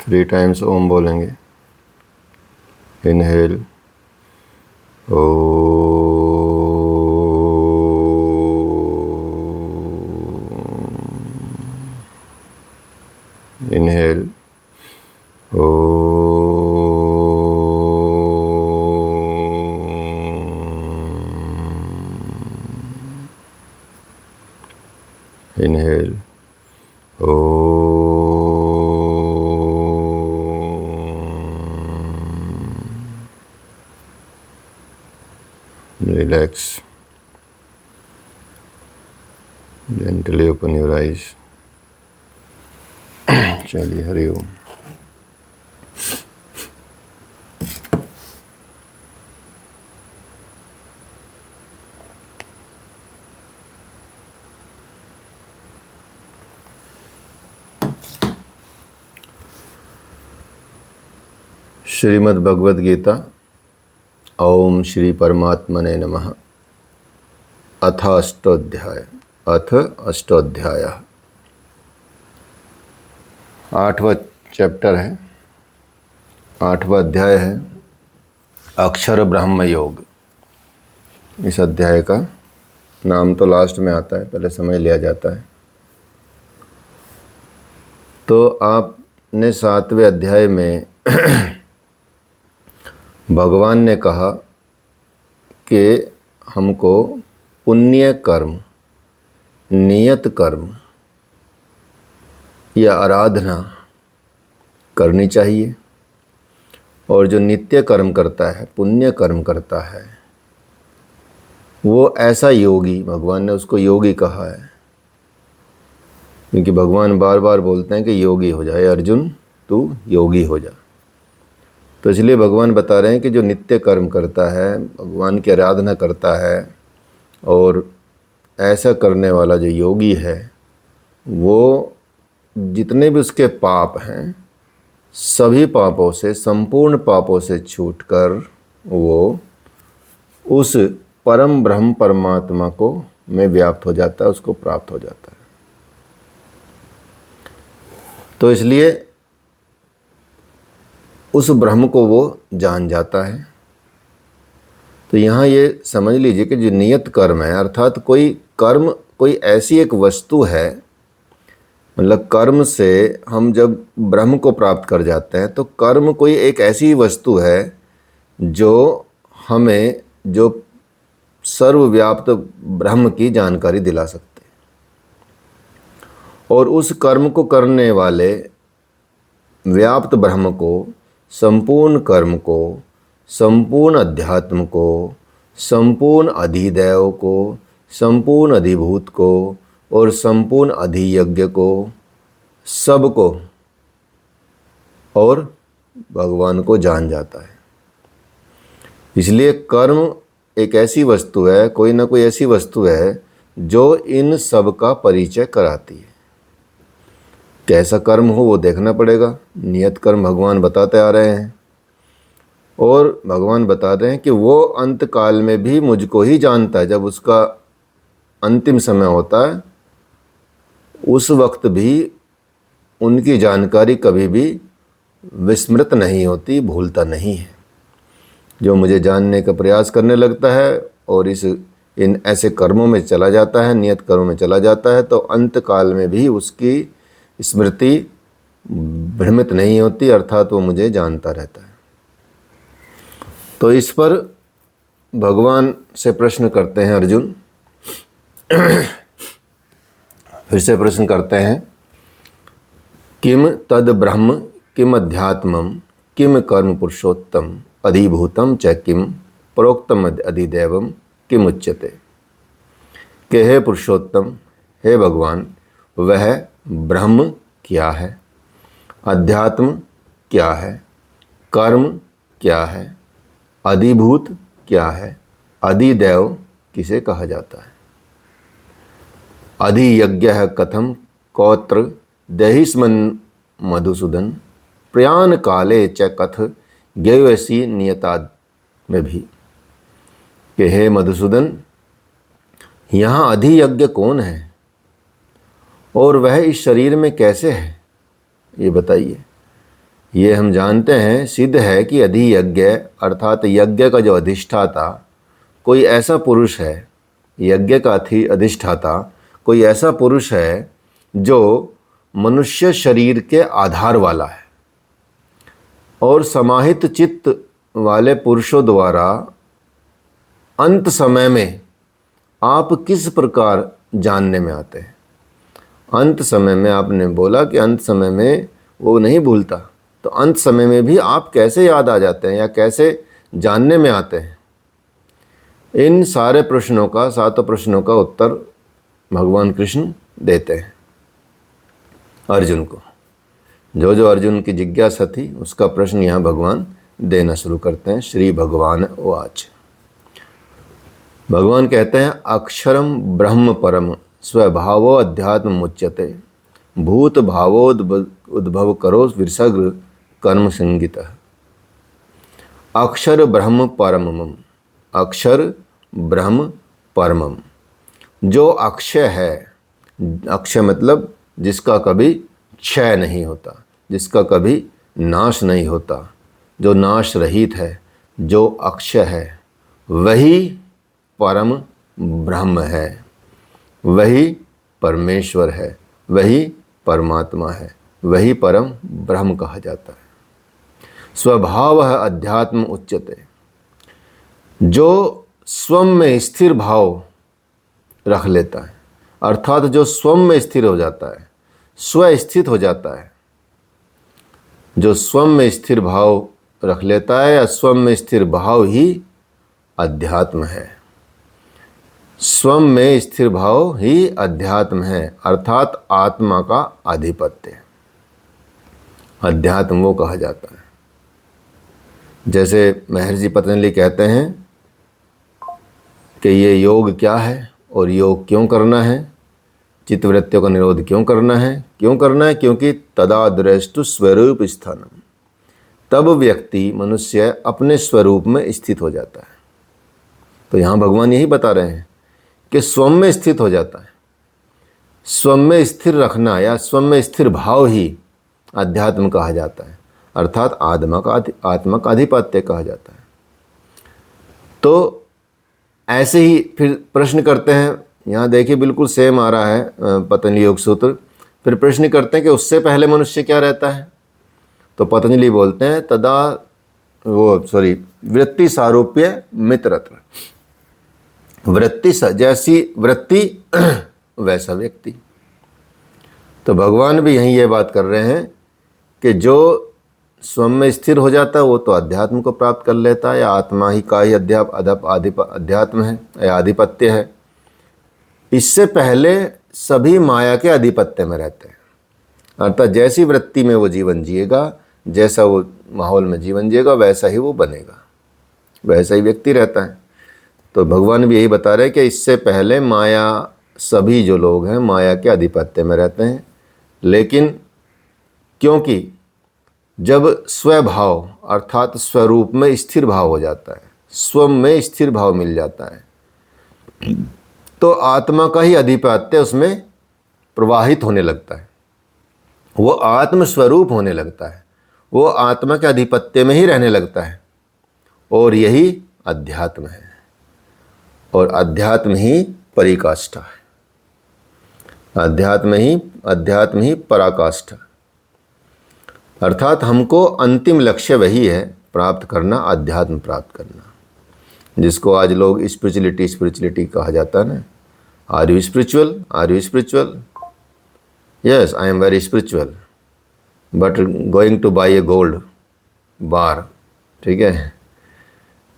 3 times ओम बोलेंगे। Inhale O, inhale O, inhale O, relax, gently open your eyes। चलिए, हरि ओम। श्रीमद् भगवद गीता। ओम श्री परमात्मने नमः। अथ अष्टोध्याय। 8वां चैप्टर है, 8वां अध्याय है अक्षर ब्रह्म योग। इस अध्याय का नाम तो लास्ट में आता है, पहले समझ लिया जाता है। तो आपने 7वें अध्याय में भगवान ने कहा कि हमको पुण्य कर्म, नियत कर्म या आराधना करनी चाहिए, और जो नित्य कर्म करता है, पुण्य कर्म करता है, वो ऐसा योगी, भगवान ने उसको योगी कहा है। क्योंकि भगवान बार बार बोलते हैं कि योगी हो जाए अर्जुन, तू योगी हो जा। तो इसलिए भगवान बता रहे हैं कि जो नित्य कर्म करता है, भगवान की आराधना करता है, और ऐसा करने वाला जो योगी है, वो जितने भी उसके पाप हैं, सभी पापों से, संपूर्ण पापों से छूटकर वो उस परम ब्रह्म परमात्मा को में व्याप्त हो जाता है, उसको प्राप्त हो जाता है। तो इसलिए उस ब्रह्म को वो जान जाता है। तो यहाँ ये समझ लीजिए कि जो नियत कर्म है, अर्थात कोई कर्म, कोई ऐसी एक वस्तु है, मतलब कर्म से हम जब ब्रह्म को प्राप्त कर जाते हैं, तो कर्म कोई एक ऐसी वस्तु है जो हमें, जो सर्वव्याप्त ब्रह्म की जानकारी दिला सकते हैं। और उस कर्म को करने वाले व्याप्त ब्रह्म को, संपूर्ण कर्म को, संपूर्ण अध्यात्म को, संपूर्ण अधिदैव को, संपूर्ण अधिभूत को और संपूर्ण अधियज्ञ को, सबको और भगवान को जान जाता है। इसलिए कर्म एक ऐसी वस्तु है, कोई ना कोई ऐसी वस्तु है जो इन सब का परिचय कराती है। कैसा कर्म हो वो देखना पड़ेगा। नियत कर्म भगवान बताते आ रहे हैं, और भगवान बता रहे हैं कि वो अंत काल में भी मुझको ही जानता है। जब उसका अंतिम समय होता है, उस वक्त भी उनकी जानकारी कभी भी विस्मृत नहीं होती, भूलता नहीं है। जो मुझे जानने का प्रयास करने लगता है और इन ऐसे कर्मों में चला जाता है, नियत कर्मों में चला जाता है, तो अंत काल में भी उसकी स्मृति भ्रमित नहीं होती, अर्थात वो मुझे जानता रहता है। तो इस पर भगवान से प्रश्न करते हैं अर्जुन। फिर से प्रश्न करते हैं, किम तद ब्रह्म किम अध्यात्मम किम कर्म पुरुषोत्तम अधिभूतम च किम प्रोक्तम अधिदैवम किम उच्यते। कि हे पुरुषोत्तम, हे भगवान, वह ब्रह्म क्या है, अध्यात्म क्या है, कर्म क्या है, अधिभूत क्या है, अधिदैव किसे कहा जाता है, अधियज्ञ कथम कौत्र देहिस्मन् मधुसूदन प्रयाण काले च कथ ज्ञेयसी नियता में भी। कि हे मधुसूदन, यहाँ अधियज्ञ कौन है और वह इस शरीर में कैसे है, ये बताइए। ये हम जानते हैं, सिद्ध है कि अधियज्ञ अर्थात यज्ञ का जो अधिष्ठाता कोई ऐसा पुरुष है, यज्ञ का अधिष्ठाता कोई ऐसा पुरुष है जो मनुष्य शरीर के आधार वाला है और समाहित चित्त वाले पुरुषों द्वारा अंत समय में आप किस प्रकार जानने में आते हैं। अंत समय में आपने बोला कि अंत समय में वो नहीं भूलता, तो अंत समय में भी आप कैसे याद आ जाते हैं या कैसे जानने में आते हैं। इन सारे प्रश्नों का, 7 प्रश्नों का उत्तर भगवान कृष्ण देते हैं अर्जुन को। जो जो अर्जुन की जिज्ञासा थी उसका प्रश्न यहाँ भगवान देना शुरू करते हैं। श्री भगवान उवाच। भगवान कहते हैं, अक्षरम ब्रह्म परम स्वभावो अध्यात्म मुच्यते भूत भावोद्भव करो विसर्ग कर्म संगीतः। अक्षर ब्रह्म परमम, अक्षर ब्रह्म परमम, जो अक्षय है, अक्षय मतलब जिसका कभी क्षय नहीं होता, जिसका कभी नाश नहीं होता, जो नाश रहित है, जो अक्षय है, वही परम ब्रह्म है, वही परमेश्वर है, वही परमात्मा है, वही परम ब्रह्म कहा जाता है। स्वभाव अध्यात्म उच्यते, जो स्वम में स्थिर भाव रख लेता है, अर्थात जो स्वम में स्थिर हो जाता है, स्वस्थित हो जाता है, जो स्वम में स्थिर भाव रख लेता है या स्वम में स्थिर भाव ही अध्यात्म है। स्वम में स्थिर भाव ही अध्यात्म है, अर्थात आत्मा का आधिपत्य, अध्यात्म वो कहा जाता है। जैसे महर्षि पतंजलि कहते हैं कि ये योग क्या है और योग क्यों करना है, चित्तवृत्तियों का निरोध क्यों करना है, क्योंकि तदा दृष्टु स्वरूप स्थानम, तब व्यक्ति मनुष्य अपने स्वरूप में स्थित हो जाता है। तो यहाँ भगवान यही बता रहे हैं कि स्वम में स्थित हो जाता है। स्वम में स्थिर रखना या स्वम में स्थिर भाव ही अध्यात्म कहा जाता है, अर्थात आत्मा का आधिपत्य कहा जाता है। तो ऐसे ही फिर प्रश्न करते हैं, यहाँ देखिए बिल्कुल सेम आ रहा है पतंजलि योग सूत्र। फिर प्रश्न करते हैं कि उससे पहले मनुष्य क्या रहता है। तो पतंजलि बोलते हैं वृत्ति सारूप्य मित्रत्र, वृत्ति जैसी वृत्ति वैसा व्यक्ति। तो भगवान भी यहीं ये बात कर रहे हैं कि जो स्वयं में स्थिर हो जाता है वो तो अध्यात्म को प्राप्त कर लेता है, या आत्मा ही का ही अध्यात्म है या आधिपत्य है। इससे पहले सभी माया के आधिपत्य में रहते हैं, अर्थात जैसी वृत्ति में वो जीवन जिएगा, जैसा वो माहौल में जीवन जिएगा, वैसा ही वो बनेगा, वैसा ही व्यक्ति रहता है। तो भगवान भी यही बता रहे हैं कि इससे पहले माया, सभी जो लोग हैं माया के आधिपत्य में रहते हैं, लेकिन क्योंकि जब स्वभाव अर्थात स्वरूप में स्थिर भाव हो जाता है, स्व में स्थिर भाव मिल जाता है, तो आत्मा का ही आधिपत्य उसमें प्रवाहित होने लगता है, वो आत्म स्वरूप होने लगता है, वो आत्मा के आधिपत्य में ही रहने लगता है, और यही अध्यात्म है। और अध्यात्म ही परिकाष्ठा है, अध्यात्म ही पराकाष्ठा, अर्थात हमको अंतिम लक्ष्य वही है, प्राप्त करना, अध्यात्म प्राप्त करना, जिसको आज लोग स्पिरिचुअलिटी कहा जाता है ना। Are you spiritual? Yes, I am very spiritual, but going to buy a gold bar, ठीक है,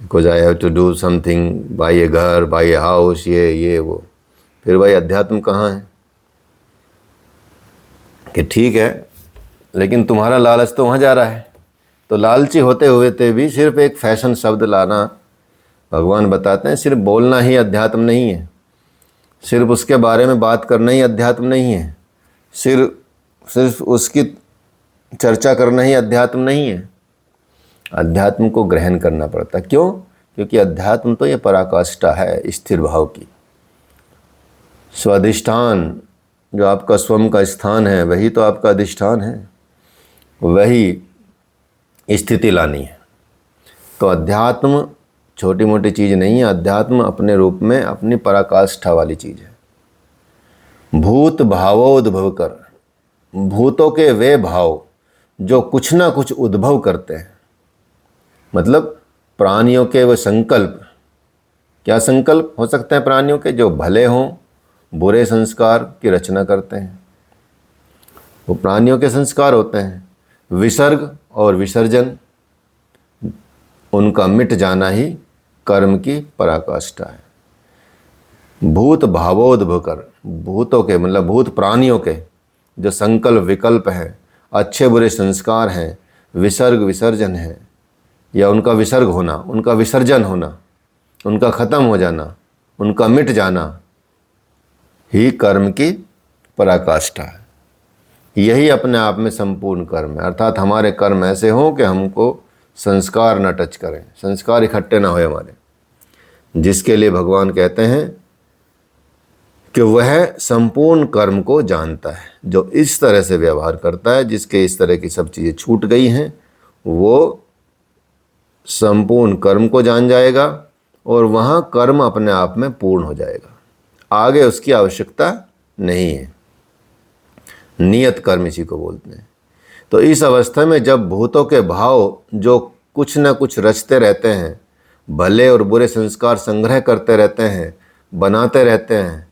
because I have to do something, buy a घर, बाई ए हाउस, ये वो। फिर भाई अध्यात्म कहाँ है? कि ठीक है, लेकिन तुम्हारा लालच तो वहाँ जा रहा है। तो लालची होते हुए भी सिर्फ एक फैशन शब्द लाना, भगवान बताते हैं सिर्फ बोलना ही अध्यात्म नहीं है, सिर्फ उसके बारे में बात करना ही अध्यात्म नहीं है, सिर्फ उसकी चर्चा करना ही अध्यात्म नहीं है। अध्यात्म को ग्रहण करना पड़ता है। क्यों? क्योंकि अध्यात्म तो ये पराकाष्ठा है स्थिर भाव की। स्वाधिष्ठान, जो आपका स्वयं का स्थान है, वही तो आपका अधिष्ठान है, वही स्थिति लानी है। तो अध्यात्म छोटी मोटी चीज़ नहीं है, अध्यात्म अपने रूप में अपनी पराकाष्ठा वाली चीज़ है। भूत भावोद्भव कर, भूतों के वे भाव जो कुछ ना कुछ उद्भव करते हैं, मतलब प्राणियों के वो संकल्प। क्या संकल्प हो सकते हैं प्राणियों के? जो भले हों बुरे संस्कार की रचना करते हैं, वो प्राणियों के संस्कार होते हैं। विसर्ग और विसर्जन, उनका मिट जाना ही कर्म की पराकाष्ठा है। भूत भावोद्भव कर, भूतों के मतलब भूत प्राणियों के जो संकल्प विकल्प हैं, अच्छे बुरे संस्कार हैं, विसर्ग विसर्जन है, या उनका विसर्ग होना, उनका विसर्जन होना, उनका खत्म हो जाना, उनका मिट जाना ही कर्म की पराकाष्ठा है। यही अपने आप में संपूर्ण कर्म है। अर्थात हमारे कर्म ऐसे हों कि हमको संस्कार न टच करें, संस्कार इकट्ठे ना होए हमारे, जिसके लिए भगवान कहते हैं कि वह संपूर्ण कर्म को जानता है। जो इस तरह से व्यवहार करता है, जिसके इस तरह की सब चीज़ें छूट गई हैं, वो संपूर्ण कर्म को जान जाएगा और वहाँ कर्म अपने आप में पूर्ण हो जाएगा, आगे उसकी आवश्यकता नहीं है। नियत कर्म इसी को बोलते हैं। तो इस अवस्था में जब भूतों के भाव जो कुछ न कुछ रचते रहते हैं, भले और बुरे संस्कार संग्रह करते रहते हैं, बनाते रहते हैं,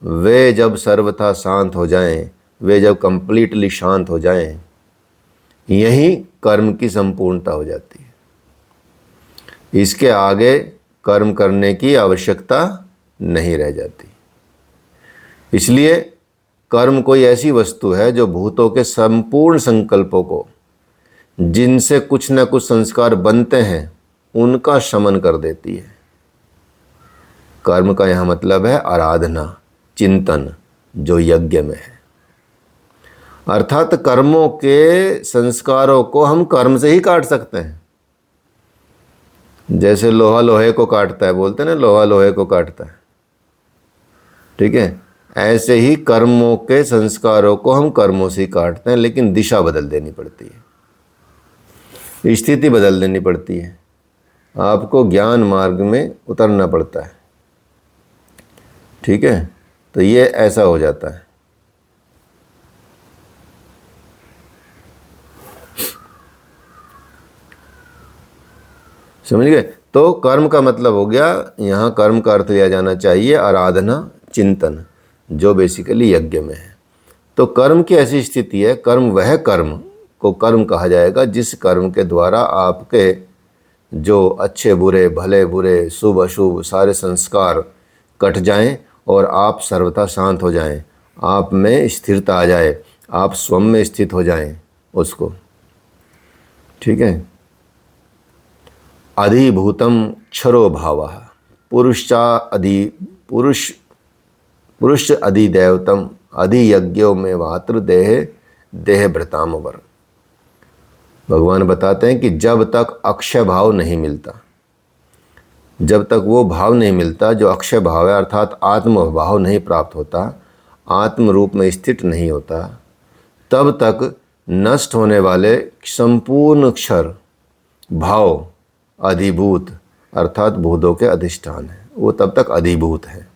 वे जब सर्वथा शांत हो जाएं, वे जब कंप्लीटली शांत हो जाएं, यही कर्म की संपूर्णता हो जाती है। इसके आगे कर्म करने की आवश्यकता नहीं रह जाती। इसलिए कर्म कोई ऐसी वस्तु है जो भूतों के संपूर्ण संकल्पों को, जिनसे कुछ न कुछ संस्कार बनते हैं, उनका शमन कर देती है। कर्म का यहाँ मतलब है आराधना, चिंतन, जो यज्ञ में है। अर्थात कर्मों के संस्कारों को हम कर्म से ही काट सकते हैं। जैसे लोहा लोहे को काटता है, बोलते हैं ना, लोहा लोहे को काटता है, ठीक है। ऐसे ही कर्मों के संस्कारों को हम कर्मों से ही काटते हैं, लेकिन दिशा बदल देनी पड़ती है, स्थिति बदल देनी पड़ती है, आपको ज्ञान मार्ग में उतरना पड़ता है, ठीक है। तो ये ऐसा हो जाता है। समझ गए? तो कर्म का मतलब हो गया, यहाँ कर्म का अर्थ लिया जाना चाहिए आराधना, चिंतन, जो बेसिकली यज्ञ में है। तो कर्म की ऐसी स्थिति है, कर्म वह कर्म को कर्म कहा जाएगा जिस कर्म के द्वारा आपके जो अच्छे बुरे, भले बुरे, शुभ अशुभ सारे संस्कार कट जाएं और आप सर्वथा शांत हो जाएं, आप में स्थिरता आ जाए, आप स्वयं में स्थित हो जाएं उसको, ठीक है। अधिभूतम क्षरो भावः पुरुष अधिदैवतम अधियज्ञों में वात्र देह भृतामवर। भगवान बताते हैं कि जब तक अक्षय भाव नहीं मिलता, जब तक वो भाव नहीं मिलता जो अक्षय भाव है, अर्थात आत्म भाव नहीं प्राप्त होता, आत्म रूप में स्थित नहीं होता, तब तक नष्ट होने वाले संपूर्ण क्षर भाव अधिभूत अर्थात भूतों के अधिष्ठान है, वो तब तक अधिभूत है।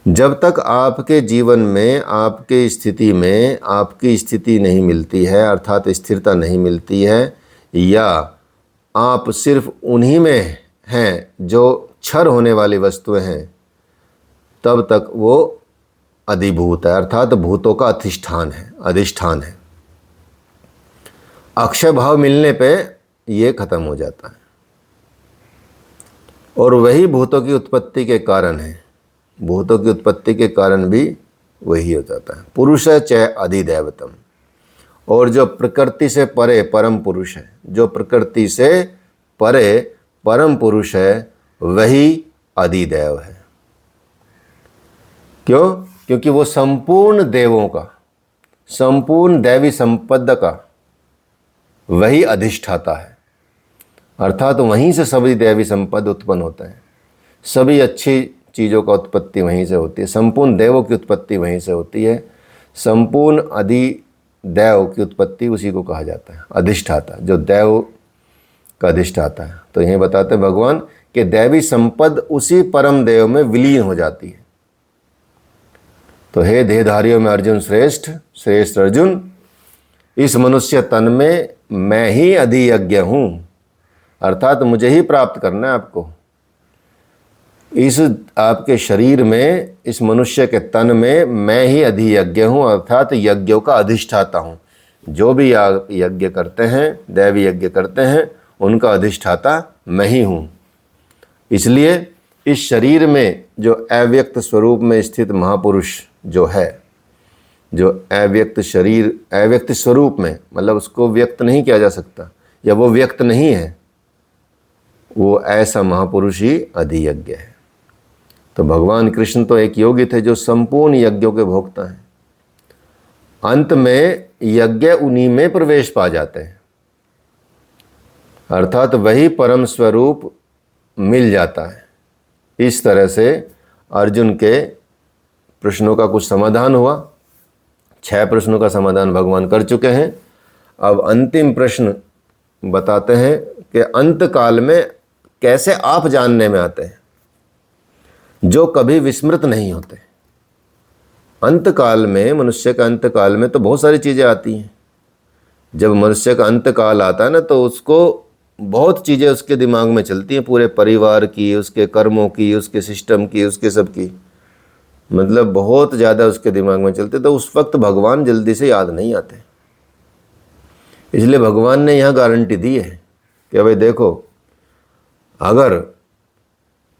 जब तक आपके जीवन में, आपके स्थिति में आपकी स्थिति नहीं मिलती है, अर्थात स्थिरता नहीं मिलती है, या आप सिर्फ उन्हीं में हैं जो क्षर होने वाली वस्तुएं हैं, तब तक वो अधिभूत है, अर्थात भूतों का अधिष्ठान है। अक्षय भाव मिलने पे ये खत्म हो जाता है, और वही भूतों की उत्पत्ति के कारण है। भूतों की उत्पत्ति के कारण भी वही हो जाता है। पुरुष है च अधिदैवतम, और जो प्रकृति से परे परम पुरुष है, जो प्रकृति से परे परम पुरुष है, वही अधिदैव है। क्यों? क्योंकि वो संपूर्ण देवों का, संपूर्ण दैवी संपदा का वही अधिष्ठाता है, अर्थात वहीं से सभी दैवी संपद उत्पन्न होता है, सभी अच्छी चीज़ों का उत्पत्ति वहीं से होती है, संपूर्ण देवों की उत्पत्ति वहीं से होती है। संपूर्ण दैव की उत्पत्ति उसी को कहा जाता है, अधिष्ठाता, जो दैव का अधिष्ठाता है। तो यही बताते हैं भगवान कि दैवी संपद उसी परम देव में विलीन हो जाती है। तो हे देहधारियों में अर्जुन श्रेष्ठ, श्रेष्ठ अर्जुन, इस मनुष्य तन में मैं ही अधियज्ञ हूँ, अर्थात मुझे ही प्राप्त करना है आपको। इस आपके शरीर में, इस मनुष्य के तन में मैं ही अधियज्ञ हूँ, अर्थात यज्ञों का अधिष्ठाता हूँ। जो भी यज्ञ करते हैं, दैवी यज्ञ करते हैं, उनका अधिष्ठाता मैं ही हूँ। इसलिए इस शरीर में जो अव्यक्त स्वरूप में स्थित महापुरुष जो है, जो अव्यक्त शरीर, अव्यक्त स्वरूप में, मतलब उसको व्यक्त नहीं किया जा सकता या वो व्यक्त नहीं है, वो ऐसा महापुरुष ही अधियज्ञ है। तो भगवान कृष्ण तो एक योगी थे जो संपूर्ण यज्ञों के भोक्ता हैं। अंत में यज्ञ उन्हीं में प्रवेश पा जाते हैं, अर्थात वही परम स्वरूप मिल जाता है। इस तरह से अर्जुन के प्रश्नों का कुछ समाधान हुआ। 6 प्रश्नों का समाधान भगवान कर चुके हैं। अब अंतिम प्रश्न बताते हैं कि अंत काल में कैसे आप जानने में आते हैं, जो कभी विस्मृत नहीं होते। अंत काल में, मनुष्य का अंत काल में तो बहुत सारी चीज़ें आती हैं। जब मनुष्य का अंत काल आता है ना, तो उसको बहुत चीज़ें उसके दिमाग में चलती हैं, पूरे परिवार की, उसके कर्मों की, उसके सिस्टम की, उसके सब की, मतलब बहुत ज़्यादा उसके दिमाग में चलते। तो उस वक्त भगवान जल्दी से याद नहीं आते। इसलिए भगवान ने यहाँ गारंटी दी है कि भाई देखो, अगर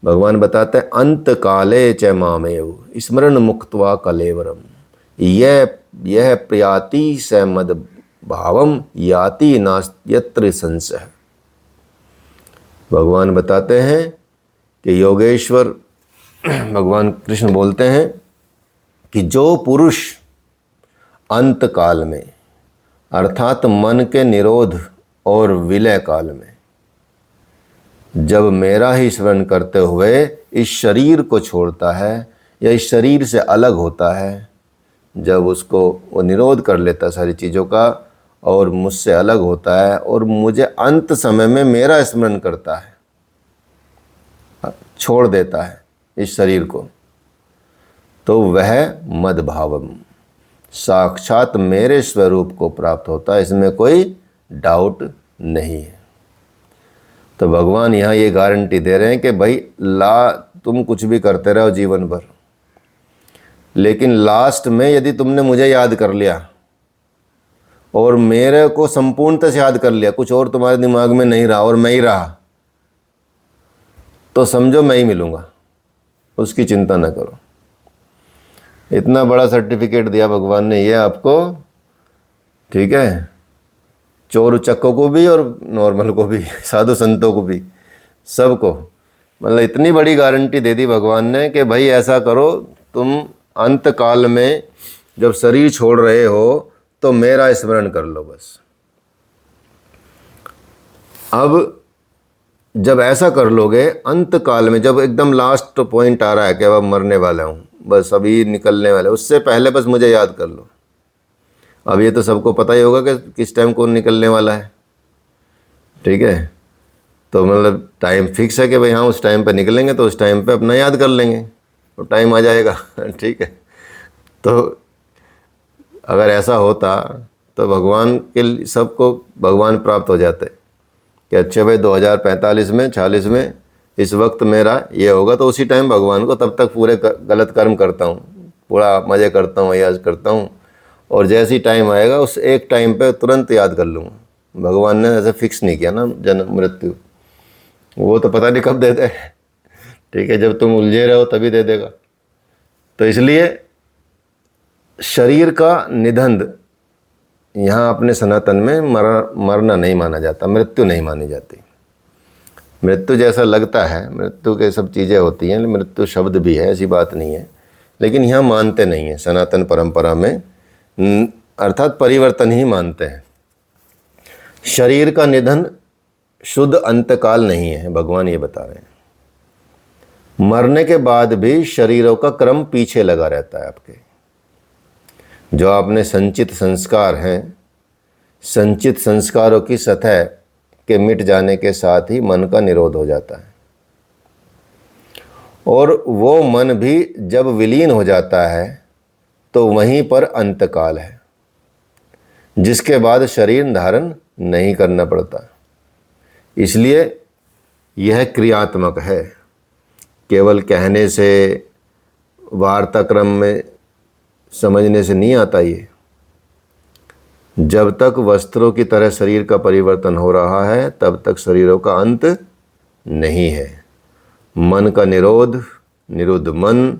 भगवान बताते हैं अंत काले च मामेव स्मरण मुक्त्वा कलेवरम यह प्रयाति स मद भावम याति नास्त्यत्र संशय। भगवान बताते हैं कि योगेश्वर भगवान कृष्ण बोलते हैं कि जो पुरुष अंत काल में, अर्थात मन के निरोध और विलय काल में, जब मेरा ही स्मरण करते हुए इस शरीर को छोड़ता है या इस शरीर से अलग होता है, जब उसको वो निरोध कर लेता है सारी चीज़ों का और मुझसे अलग होता है और मुझे अंत समय में मेरा स्मरण करता है, छोड़ देता है इस शरीर को, तो वह मद्भावम, साक्षात मेरे स्वरूप को प्राप्त होता है। इसमें कोई डाउट नहीं है। तो भगवान यहाँ ये गारंटी दे रहे हैं कि भाई तुम कुछ भी करते रहो जीवन भर, लेकिन लास्ट में यदि तुमने मुझे याद कर लिया और मेरे को संपूर्णतः से याद कर लिया, कुछ और तुम्हारे दिमाग में नहीं रहा और मैं ही रहा, तो समझो मैं ही मिलूँगा, उसकी चिंता न करो। इतना बड़ा सर्टिफिकेट दिया भगवान ने ये आपको, ठीक है, चोर उचक्कों को भी और नॉर्मल को भी, साधु संतों को भी, सबको, मतलब इतनी बड़ी गारंटी दे दी भगवान ने कि भाई ऐसा करो, तुम अंत काल में जब शरीर छोड़ रहे हो तो मेरा स्मरण कर लो बस। अब जब ऐसा कर लोगे अंत काल में, जब एकदम लास्ट पॉइंट आ रहा है कि अब मरने वाला हूँ, बस अभी निकलने वाला, उससे पहले बस मुझे याद कर लो। अब ये तो सबको पता ही होगा कि किस टाइम कौन निकलने वाला है, ठीक है। तो मतलब टाइम फिक्स है कि भाई हाँ उस टाइम पे निकलेंगे, तो उस टाइम पे अपना याद कर लेंगे तो टाइम आ जाएगा, ठीक है। तो अगर ऐसा होता तो भगवान के सबको भगवान प्राप्त हो जाते कि अच्छे भाई 2045 में 40 में इस वक्त मेरा ये होगा, तो उसी टाइम भगवान को, तब तक पूरे गलत कर्म करता हूँ, पूरा मज़े करता हूँ, अयाज करता हूँ, और जैसी टाइम आएगा उस एक टाइम पे तुरंत याद कर लूँगा। भगवान ने ऐसे फिक्स नहीं किया ना जन्म मृत्यु, वो तो पता नहीं कब दे दे, ठीक है, जब तुम उलझे रहो तभी दे देगा। तो इसलिए शरीर का निधन यहाँ अपने सनातन में मरना नहीं माना जाता, मृत्यु नहीं मानी जाती। मृत्यु जैसा लगता है, मृत्यु के सब चीज़ें होती हैं, मृत्यु शब्द भी है, ऐसी बात नहीं है, लेकिन यहाँ मानते नहीं हैं सनातन परंपरा में, अर्थात परिवर्तन ही मानते हैं। शरीर का निधन शुद्ध अंतकाल नहीं है, भगवान ये बता रहे हैं। मरने के बाद भी शरीरों का क्रम पीछे लगा रहता है आपके। जो आपने संचित संस्कार हैं, संचित संस्कारों की सतह के मिट जाने के साथ ही मन का निरोध हो जाता है, और वो मन भी जब विलीन हो जाता है तो वहीं पर अंतकाल है, जिसके बाद शरीर धारण नहीं करना पड़ता। इसलिए यह क्रियात्मक है, केवल कहने से, वार्ताक्रम में समझने से नहीं आता। ये जब तक वस्त्रों की तरह शरीर का परिवर्तन हो रहा है तब तक शरीरों का अंत नहीं है। मन का निरोध, निरुद्ध मन,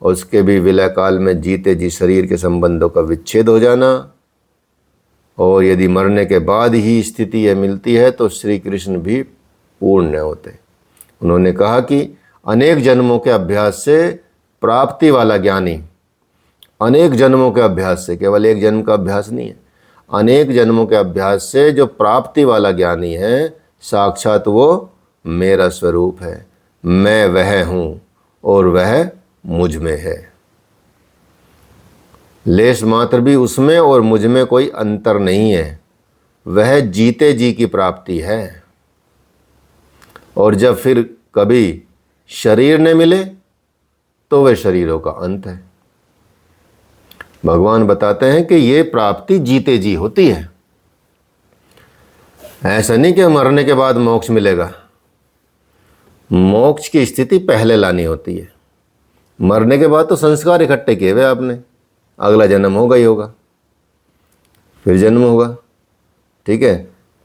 उसके भी विलय काल में जीते जी शरीर के संबंधों का विच्छेद हो जाना, और यदि मरने के बाद ही स्थिति यह मिलती है तो श्री कृष्ण भी पूर्ण होते। उन्होंने कहा कि अनेक जन्मों के अभ्यास से प्राप्ति वाला ज्ञानी, अनेक जन्मों के अभ्यास से, केवल एक जन्म का अभ्यास नहीं है, अनेक जन्मों के अभ्यास से जो प्राप्ति वाला ज्ञानी है, साक्षात वो मेरा स्वरूप है, मैं वह हूँ और वह मुझ में है। लेश मात्र भी उसमें और मुझ में कोई अंतर नहीं है, वह जीते जी की प्राप्ति है। और जब फिर कभी शरीर न मिले तो वह शरीरों का अंत है। भगवान बताते हैं कि ये प्राप्ति जीते जी होती है, ऐसा नहीं कि मरने के बाद मोक्ष मिलेगा। मोक्ष की स्थिति पहले लानी होती है, मरने के बाद तो संस्कार इकट्ठे किए हुए आपने, अगला जन्म होगा ही होगा, फिर जन्म होगा, ठीक है।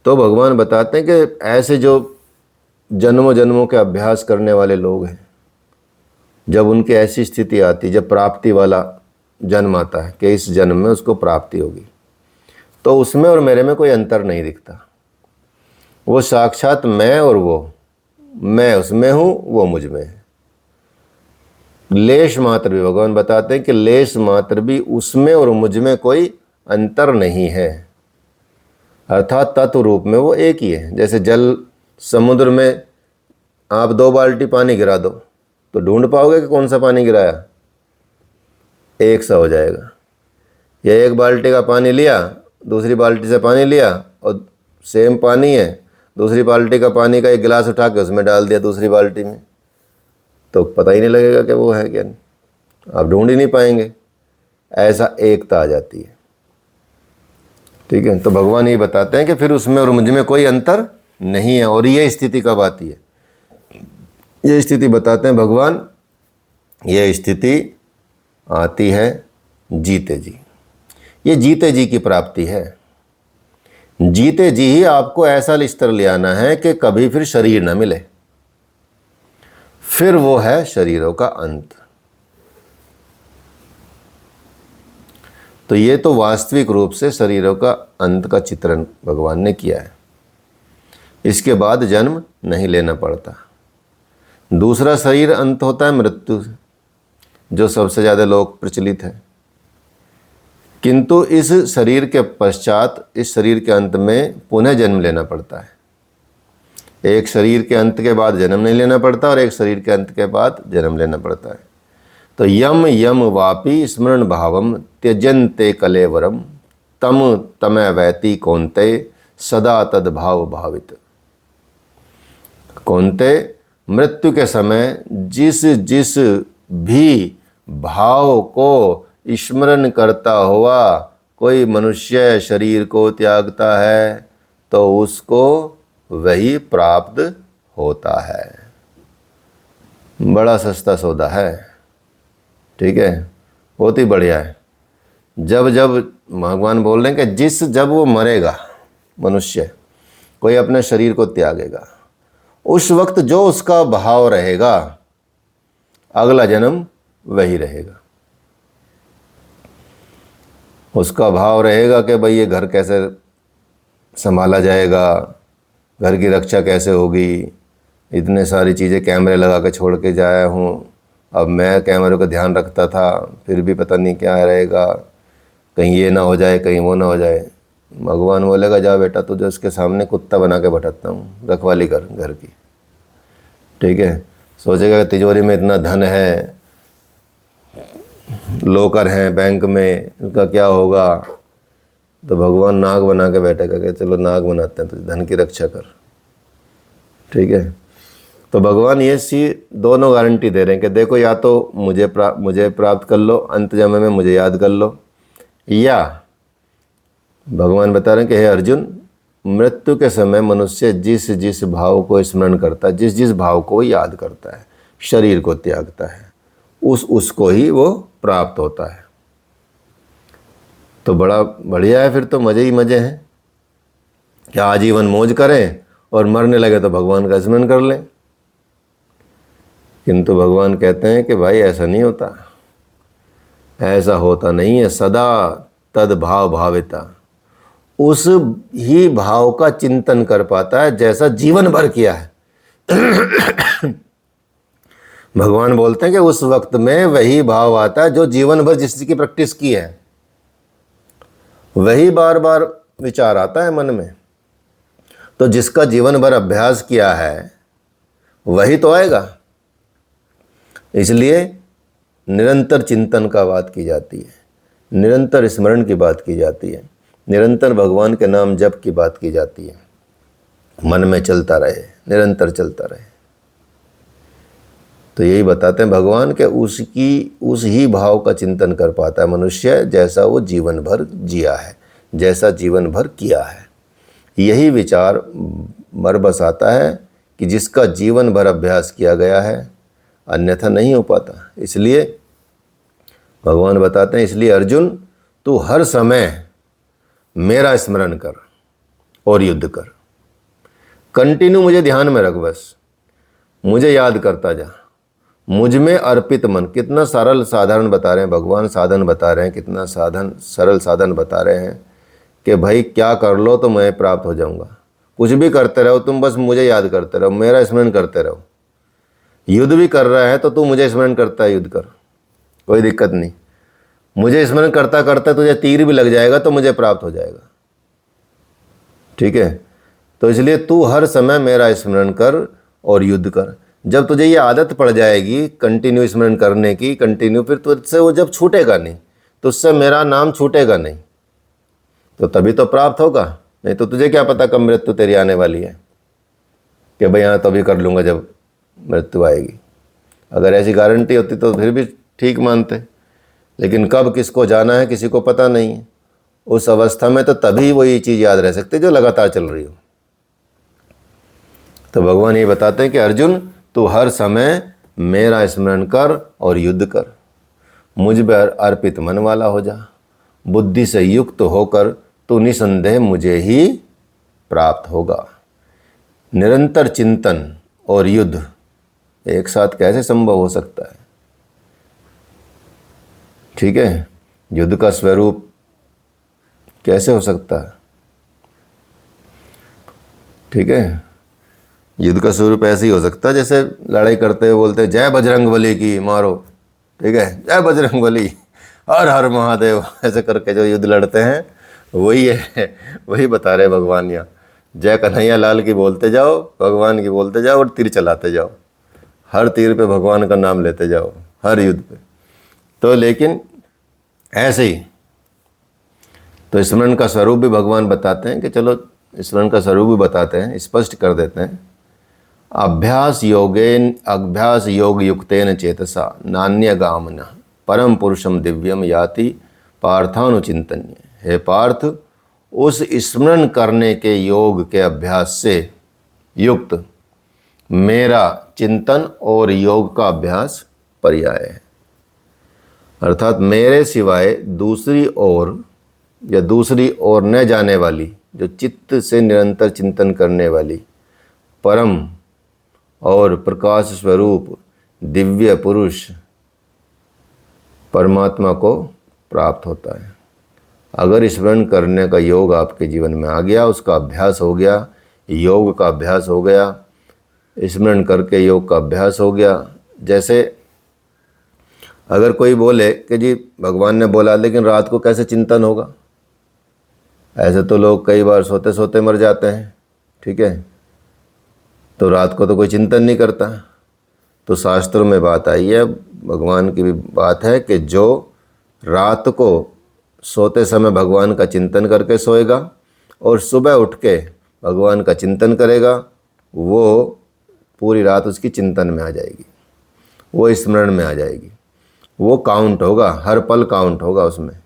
तो भगवान बताते हैं कि ऐसे जो जन्मों जन्मों के अभ्यास करने वाले लोग हैं, जब उनकी ऐसी स्थिति आती, जब प्राप्ति वाला जन्म आता है कि इस जन्म में उसको प्राप्ति होगी, तो उसमें और मेरे में कोई अंतर नहीं दिखता। वो साक्षात मैं और वो, मैं उसमें हूँ, वो मुझ में है। लेश मात्र भी, भगवान बताते हैं कि लेश मात्र भी उसमें और मुझ में कोई अंतर नहीं है, अर्थात तत्व रूप में वो एक ही है। जैसे जल, समुद्र में आप 2 बाल्टी पानी गिरा दो तो ढूंढ पाओगे कि कौन सा पानी गिराया, एक सा हो जाएगा। या एक बाल्टी का पानी लिया, दूसरी बाल्टी से पानी लिया और सेम पानी है, दूसरी बाल्टी का पानी का एक गिलास उठा के उसमें डाल दिया दूसरी बाल्टी में, तो पता ही नहीं लगेगा कि वो है क्या, आप ढूंढ ही नहीं पाएंगे। ऐसा एकता आ जाती है, ठीक है। तो भगवान ये बताते हैं कि फिर उसमें और मुझ में कोई अंतर नहीं है। और ये स्थिति कब आती है, ये स्थिति बताते हैं भगवान, ये स्थिति आती है जीते जी। ये जीते जी की प्राप्ति है। जीते जी ही आपको ऐसा स्तर ले आना है कि कभी फिर शरीर न मिले, फिर वो है शरीरों का अंत। तो ये तो वास्तविक रूप से शरीरों का अंत का चित्रण भगवान ने किया है। इसके बाद जन्म नहीं लेना पड़ता। दूसरा शरीर अंत होता है मृत्यु, जो सबसे ज़्यादा लोक प्रचलित है। किंतु इस शरीर के पश्चात, इस शरीर के अंत में पुनः जन्म लेना पड़ता है। एक शरीर के अंत के बाद जन्म नहीं लेना पड़ता और एक शरीर के अंत के बाद जन्म लेना पड़ता है। तो यम यम वापी स्मरण भावम त्यजन्ते कलेवरम तम तमय वैति कौन्ते सदा तद्भाव भावित। कौन्ते, मृत्यु के समय जिस जिस भी भाव को स्मरण करता हुआ कोई मनुष्य शरीर को त्यागता है तो उसको वही प्राप्त होता है। बड़ा सस्ता सौदा है, ठीक है, बहुत ही बढ़िया है। जब जब भगवान बोल रहे हैं कि जब वो मरेगा, मनुष्य कोई अपने शरीर को त्यागेगा, उस वक्त जो उसका भाव रहेगा, अगला जन्म वही रहेगा। उसका भाव रहेगा कि भाई ये घर कैसे संभाला जाएगा, घर की रक्षा कैसे होगी, इतने सारी चीज़ें कैमरे लगा के छोड़ के जाया हूँ, अब मैं कैमरे का ध्यान रखता था फिर भी पता नहीं क्या रहेगा, कहीं ये ना हो जाए, कहीं वो ना हो जाए। भगवान बोलेगा जा बेटा, तुझे उसके सामने कुत्ता बना के बैठाता हूँ, रखवाली कर घर की, ठीक है। सोचेगा तिजोरी में इतना धन है, लोकर हैं बैंक में, उनका क्या होगा? तो भगवान नाग बना के बैठेगा कि चलो नाग बनाते हैं, तो धन की रक्षा कर। ठीक है, तो भगवान ये सी दोनों गारंटी दे रहे हैं कि देखो, या तो मुझे प्राप्त कर लो, अंत जन्म में मुझे याद कर लो, या भगवान बता रहे हैं कि हे अर्जुन, मृत्यु के समय मनुष्य जिस जिस भाव को स्मरण करता है, जिस जिस भाव को याद करता है, शरीर को त्यागता है, उसको ही वो प्राप्त होता है। तो बड़ा बढ़िया है, फिर तो मज़े ही मज़े हैं। क्या आजीवन मौज करें और मरने लगे तो भगवान का स्मरण कर लें। किंतु भगवान कहते हैं कि भाई ऐसा नहीं होता, ऐसा होता नहीं है। सदा तद भाव भाविता, उस ही भाव का चिंतन कर पाता है जैसा जीवन भर किया है। भगवान बोलते हैं कि उस वक्त में वही भाव आता है जो जीवन भर जिस चीज की प्रैक्टिस की है, वही बार बार विचार आता है मन में। तो जिसका जीवन भर अभ्यास किया है वही तो आएगा। इसलिए निरंतर चिंतन का बात की जाती है, निरंतर स्मरण की बात की जाती है, निरंतर भगवान के नाम जप की बात की जाती है। मन में चलता रहे, निरंतर चलता रहे। तो यही बताते हैं भगवान कि उस ही भाव का चिंतन कर पाता है मनुष्य जैसा वो जीवन भर जिया है, जैसा जीवन भर किया है। यही विचार मर बस आता है कि जिसका जीवन भर अभ्यास किया गया है, अन्यथा नहीं हो पाता। इसलिए भगवान बताते हैं, इसलिए अर्जुन तू हर समय मेरा स्मरण कर और युद्ध कर। कंटिन्यू मुझे ध्यान में रख, बस मुझे याद करता जा, मुझ में अर्पित मन। कितना सरल साधारण बता रहे हैं भगवान, साधन बता रहे हैं, कितना सरल साधन बता रहे हैं कि भाई क्या कर लो तो मैं प्राप्त हो जाऊंगा। कुछ भी करते रहो तुम, बस मुझे याद करते रहो, मेरा स्मरण करते रहो। युद्ध भी कर रहा है तो तू मुझे स्मरण करता है, युद्ध कर, कोई दिक्कत नहीं। मुझे स्मरण करता करता तुझे तीर भी लग जाएगा तो मुझे प्राप्त हो जाएगा। ठीक है, तो इसलिए तू हर समय मेरा स्मरण कर और युद्ध कर। जब तुझे ये आदत पड़ जाएगी कंटिन्यू स्मरण करने की, कंटिन्यू, फिर तुझसे वो जब छूटेगा नहीं, तुझसे मेरा नाम छूटेगा नहीं, तो तभी तो प्राप्त होगा। नहीं तो तुझे क्या पता कब मृत्यु तेरी आने वाली है, कि भाई हाँ तभी कर लूँगा जब मृत्यु आएगी। अगर ऐसी गारंटी होती तो फिर भी ठीक मानते, लेकिन कब किसको जाना है किसी को पता नहीं है। उस अवस्था में तो तभी वो ये चीज़ याद रह सकती जो लगातार चल रही हो। तो भगवान ये बताते हैं कि अर्जुन तू हर समय मेरा स्मरण कर और युद्ध कर, मुझ पर अर्पित मन वाला हो जा, बुद्धि से युक्त होकर तू निसंदेह मुझे ही प्राप्त होगा। निरंतर चिंतन और युद्ध एक साथ कैसे संभव हो सकता है? ठीक है, युद्ध का स्वरूप कैसे हो सकता है? ठीक है, युद्ध का स्वरूप ऐसे ही हो सकता है जैसे लड़ाई करते हुए बोलते हैं जय बजरंग बली की, मारो। ठीक है, जय बजरंग बली, हर हर महादेव, ऐसे करके जो युद्ध लड़ते हैं वही है, वही बता रहे भगवान यहाँ। जय कन्हैया लाल की बोलते जाओ, भगवान की बोलते जाओ और तीर चलाते जाओ, हर तीर पे भगवान का नाम लेते जाओ, हर युद्ध पे। तो लेकिन ऐसे ही तो स्मरण का स्वरूप भी भगवान बताते हैं कि चलो स्मरण का स्वरूप भी बताते हैं, स्पष्ट कर देते हैं। अभ्यास योग युक्तेन चेतसा नान्यगामन परम पुरुषम दिव्यम याति पार्थानुचिंतन्य। हे पार्थ, उस स्मरण करने के योग के अभ्यास से युक्त मेरा चिंतन और योग का अभ्यास पर्याय है। अर्थात मेरे सिवाय दूसरी ओर न जाने वाली, जो चित्त से निरंतर चिंतन करने वाली परम और प्रकाश स्वरूप दिव्य पुरुष परमात्मा को प्राप्त होता है। अगर स्मरण करने का योग आपके जीवन में आ गया, उसका अभ्यास हो गया, योग का अभ्यास हो गया, स्मरण करके योग का अभ्यास हो गया। जैसे अगर कोई बोले कि जी भगवान ने बोला लेकिन रात को कैसे चिंतन होगा, ऐसे तो लोग कई बार सोते सोते मर जाते हैं। ठीक है, तो रात को तो कोई चिंतन नहीं करता, तो शास्त्रों में बात आई है, भगवान की भी बात है कि जो रात को सोते समय भगवान का चिंतन करके सोएगा और सुबह उठ के भगवान का चिंतन करेगा, वो पूरी रात उसकी चिंतन में आ जाएगी, वो स्मरण में आ जाएगी, वो काउंट होगा, हर पल काउंट होगा उसमें।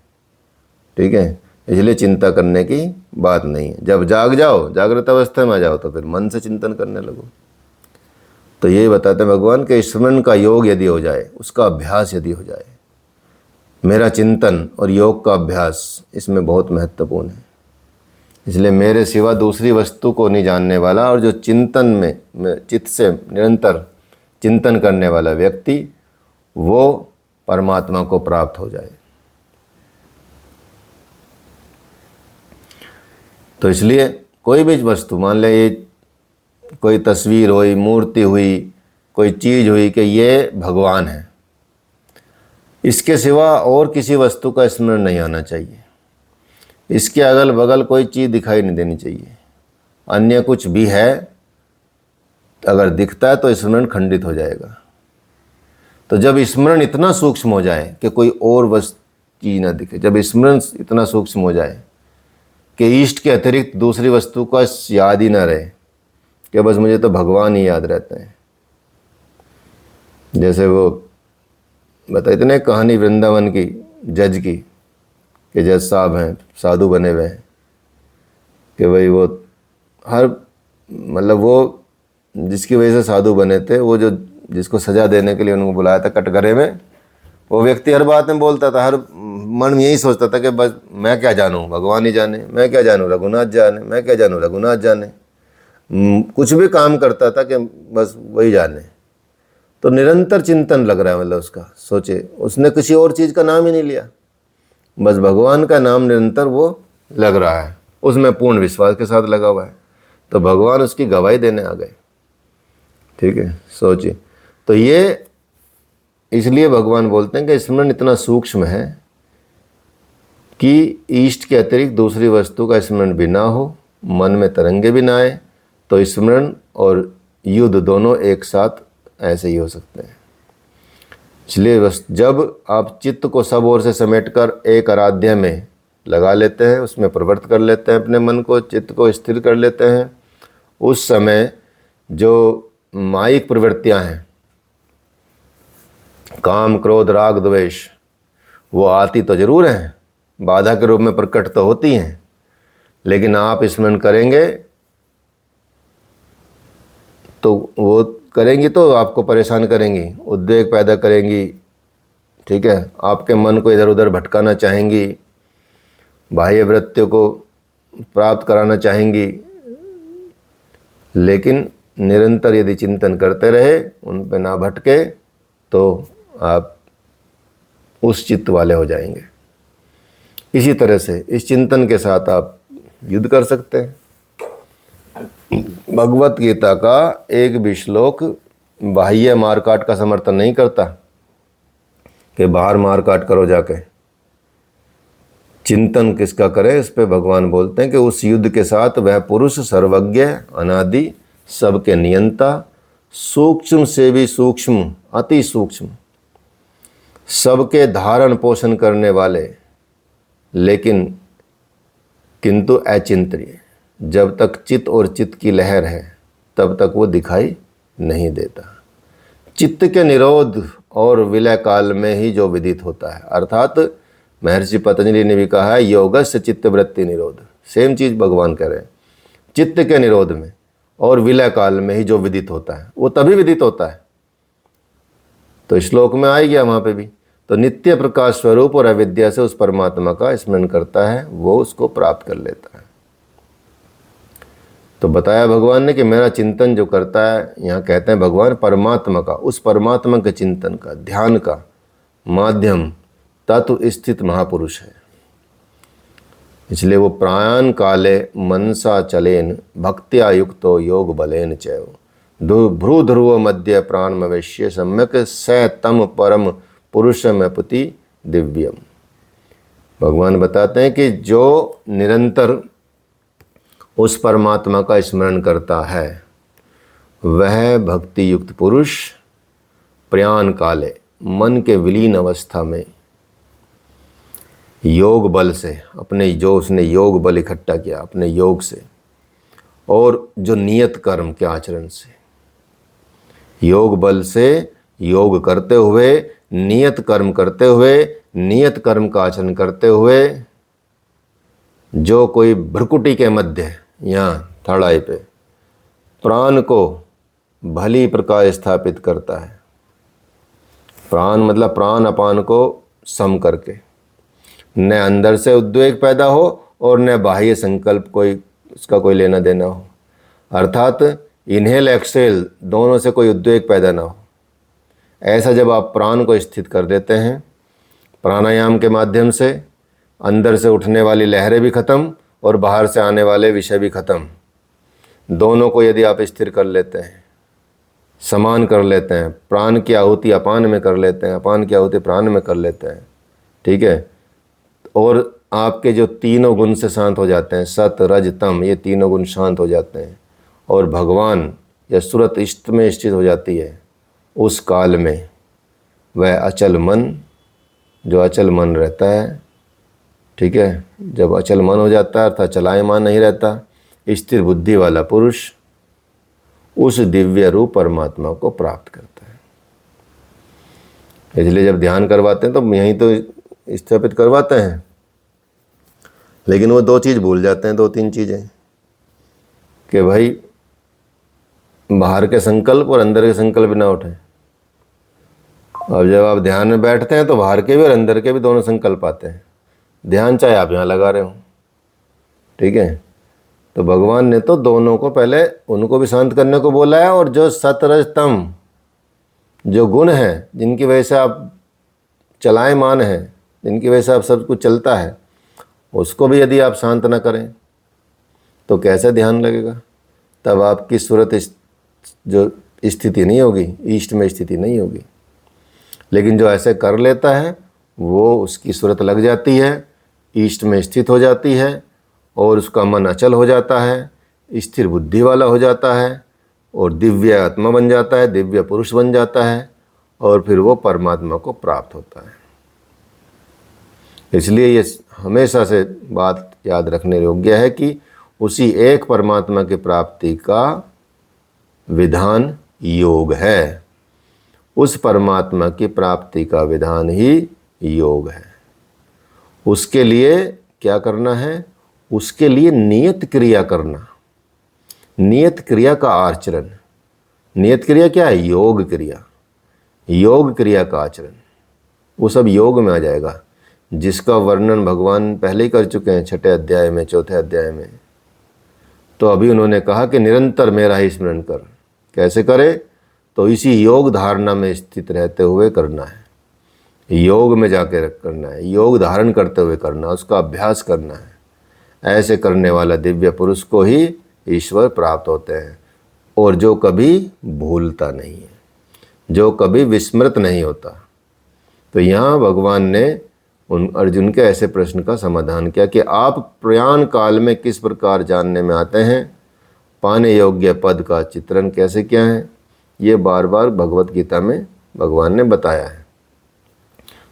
ठीक है, इसलिए चिंता करने की बात नहीं है। जब जाग जाओ, जागृत अवस्था में आ जाओ, तो फिर मन से चिंतन करने लगो। तो यही बताते हैं भगवान के स्मरण का योग यदि हो जाए, उसका अभ्यास यदि हो जाए, मेरा चिंतन और योग का अभ्यास इसमें बहुत महत्वपूर्ण है। इसलिए मेरे सिवा दूसरी वस्तु को नहीं जानने वाला और जो चिंतन में चित्त से निरंतर चिंतन करने वाला व्यक्ति, वो परमात्मा को प्राप्त हो जाए। तो इसलिए कोई भी वस्तु, मान ले ये कोई तस्वीर हुई, मूर्ति हुई, कोई चीज़ हुई कि ये भगवान है, इसके सिवा और किसी वस्तु का स्मरण नहीं आना चाहिए। इसके अगल बगल कोई चीज़ दिखाई नहीं देनी चाहिए। अन्य कुछ भी है अगर दिखता है तो स्मरण खंडित हो जाएगा। तो जब स्मरण इतना सूक्ष्म हो जाए कि कोई और वस्तु चीज़ ना दिखे, जब स्मरण इतना सूक्ष्म हो जाए कि इष्ट के अतिरिक्त दूसरी वस्तु का याद ही ना रहे, कि बस मुझे तो भगवान ही याद रहते हैं। जैसे वो बताते ना कहानी वृंदावन की, जज की, कि जज साहब हैं, साधु बने हुए हैं, कि भाई वो हर मतलब वो जिसकी वजह से साधु बने थे, वो जो जिसको सजा देने के लिए उनको बुलाया था कटघरे में, वो व्यक्ति हर बात में बोलता था, हर मन में यही सोचता था कि बस मैं क्या जानूँ, भगवान ही जाने, मैं क्या जानूँ, रघुनाथ जाने, मैं क्या जानूँ, रघुनाथ जाने। कुछ भी काम करता था कि बस वही जाने। तो निरंतर चिंतन लग रहा है, मतलब उसका, सोचे उसने किसी और चीज़ का नाम ही नहीं लिया, बस भगवान का नाम निरंतर वो लग रहा है, उसमें पूर्ण विश्वास के साथ लगा हुआ है। तो भगवान उसकी गवाही देने आ गए। ठीक है, सोचिए। तो ये इसलिए भगवान बोलते हैं कि स्मरण इतना सूक्ष्म है कि इष्ट के अतिरिक्त दूसरी वस्तु का स्मरण भी ना हो, मन में तरंगे भी ना आए, तो स्मरण और युद्ध दोनों एक साथ ऐसे ही हो सकते हैं। इसलिए बस जब आप चित्त को सब ओर से समेटकर एक आराध्य में लगा लेते हैं, उसमें प्रवृत्त कर लेते हैं अपने मन को, चित्त को स्थिर कर लेते हैं, उस समय जो मायिक प्रवृत्तियां हैं, काम क्रोध राग द्वेष, वो आती तो जरूर हैं, बाधा के रूप में प्रकट तो होती हैं, लेकिन आप स्मरण करेंगे तो वो करेंगी तो आपको परेशान करेंगी, उद्वेग पैदा करेंगी। ठीक है, आपके मन को इधर उधर भटकाना चाहेंगी, बाह्य वृत्तियों को प्राप्त कराना चाहेंगी। लेकिन निरंतर यदि चिंतन करते रहे, उन पे ना भटके, तो आप उस चित्त वाले हो जाएंगे। इसी तरह से इस चिंतन के साथ आप युद्ध कर सकते हैं। भगवत गीता का एक भी श्लोक बाह्य मारकाट का समर्थन नहीं करता कि बाहर मारकाट करो जाके। चिंतन किसका करें, इस पे भगवान बोलते हैं कि उस युद्ध के साथ वह पुरुष सर्वज्ञ, अनादि, सबके नियंता, सूक्ष्म से भी सूक्ष्म, अति सूक्ष्म, सबके धारण पोषण करने वाले, लेकिन किंतु अचिंत्य, जब तक चित्त और चित्त की लहर है तब तक वो दिखाई नहीं देता। चित्त के निरोध और विलय काल में ही जो विदित होता है, अर्थात महर्षि पतंजलि ने भी कहा है योगस्य चित्त वृत्ति निरोध। सेम चीज़ भगवान कह रहे हैं, चित्त के निरोध में और विलय काल में ही जो विदित होता है वो तभी विदित होता है। तो श्लोक में आ गया वहाँ पे भी, तो नित्य प्रकाश स्वरूप और अविद्या से उस परमात्मा का स्मरण करता है, वो उसको प्राप्त कर लेता है। तो बताया भगवान ने कि मेरा चिंतन जो करता है, यहाँ कहते हैं भगवान परमात्मा का, उस परमात्मा के चिंतन का, ध्यान का माध्यम तत्व स्थित महापुरुष है। इसलिए वो प्राण काले मनसा चलेन भक्त्या युक्तो योग बलेन चैव भ्रू ध्रुव मध्य प्राणमवेश्य सम्यक स तम परम पुरुषमपुति दिव्यम। भगवान बताते हैं कि जो निरंतर उस परमात्मा का स्मरण करता है, वह भक्ति युक्त पुरुष प्रयाण काले, मन के विलीन अवस्था में योग बल से, अपने जो उसने योग बल इकट्ठा किया अपने योग से, और जो नियत कर्म के आचरण से, योग बल से योग करते हुए, नियत कर्म करते हुए, नियत कर्म का आचरण करते हुए, जो कोई भ्रकुटी के मध्य यहाँ थर्ड आई पे प्राण को भली प्रकार स्थापित करता है। प्राण मतलब प्राण अपान को सम करके, न अंदर से उद्वेग पैदा हो और न बाह्य संकल्प कोई उसका कोई लेना देना हो, अर्थात इन्हेल एक्सेल दोनों से कोई उद्वेग पैदा ना हो। ऐसा जब आप प्राण को स्थित कर देते हैं प्राणायाम के माध्यम से, अंदर से उठने वाली लहरें भी खत्म और बाहर से आने वाले विषय भी खत्म, दोनों को यदि आप स्थिर कर लेते हैं, समान कर लेते हैं, प्राण की आहुति अपान में कर लेते हैं, अपान की आहुति प्राण में कर लेते हैं, ठीक है, और आपके जो तीनों गुण से शांत हो जाते हैं, सत रज तम, ये तीनों गुण शांत हो जाते हैं और भगवान या सूरत इष्ट में स्थित हो जाती है, उस काल में वह अचल मन, जो अचल मन रहता है, ठीक है, जब अचल मन हो जाता है अर्थात चलायमान नहीं रहता, स्थिर बुद्धि वाला पुरुष उस दिव्य रूप परमात्मा को प्राप्त करता है। इसलिए जब ध्यान करवाते हैं तो यहीं तो स्थापित करवाते हैं, लेकिन वो दो चीज़ भूल जाते हैं, दो तीन चीज़ें, कि भाई बाहर के संकल्प और अंदर के संकल्प ना उठें। अब जब आप ध्यान में बैठते हैं तो बाहर के भी और अंदर के भी दोनों संकल्प आते हैं, ध्यान चाहे आप यहाँ लगा रहे हो, ठीक है। तो भगवान ने तो दोनों को पहले उनको भी शांत करने को बोला है, और जो सतरज तम जो गुण हैं जिनकी वजह से आप चलायमान हैं, जिनकी वजह से आप सब कुछ चलता है, उसको भी यदि आप शांत ना करें तो कैसे ध्यान लगेगा? तब आपकी सूरत जो स्थिति नहीं होगी, ईष्ट में स्थिति नहीं होगी। लेकिन जो ऐसे कर लेता है वो उसकी सूरत लग जाती है, ईष्ट में स्थित हो जाती है और उसका मन अचल हो जाता है, स्थिर बुद्धि वाला हो जाता है और दिव्य आत्मा बन जाता है, दिव्य पुरुष बन जाता है और फिर वो परमात्मा को प्राप्त होता है। इसलिए ये हमेशा से बात याद रखने योग्य है कि उसी एक परमात्मा की प्राप्ति का विधान योग है। उस परमात्मा की प्राप्ति का विधान ही योग है। उसके लिए क्या करना है? उसके लिए नियत क्रिया करना, नियत क्रिया का आचरण। नियत क्रिया क्या है? योग क्रिया, योग क्रिया का आचरण, वो सब योग में आ जाएगा, जिसका वर्णन भगवान पहले ही कर चुके हैं 6 अध्याय में, 4 अध्याय में। तो अभी उन्होंने कहा कि निरंतर मेरा ही स्मरण कर। कैसे करे? तो इसी योग धारणा में स्थित रहते हुए करना है, योग में जाके करना है, योग धारण करते हुए करना, उसका अभ्यास करना है। ऐसे करने वाला दिव्य पुरुष को ही ईश्वर प्राप्त होते हैं, और जो कभी भूलता नहीं है, जो कभी विस्मृत नहीं होता। तो यहाँ भगवान ने उन अर्जुन के ऐसे प्रश्न का समाधान किया कि आप प्रयाण काल में किस प्रकार जानने में आते हैं, पाने योग्य पद का चित्रण कैसे किया है, ये बार बार भगवत गीता में भगवान ने बताया है।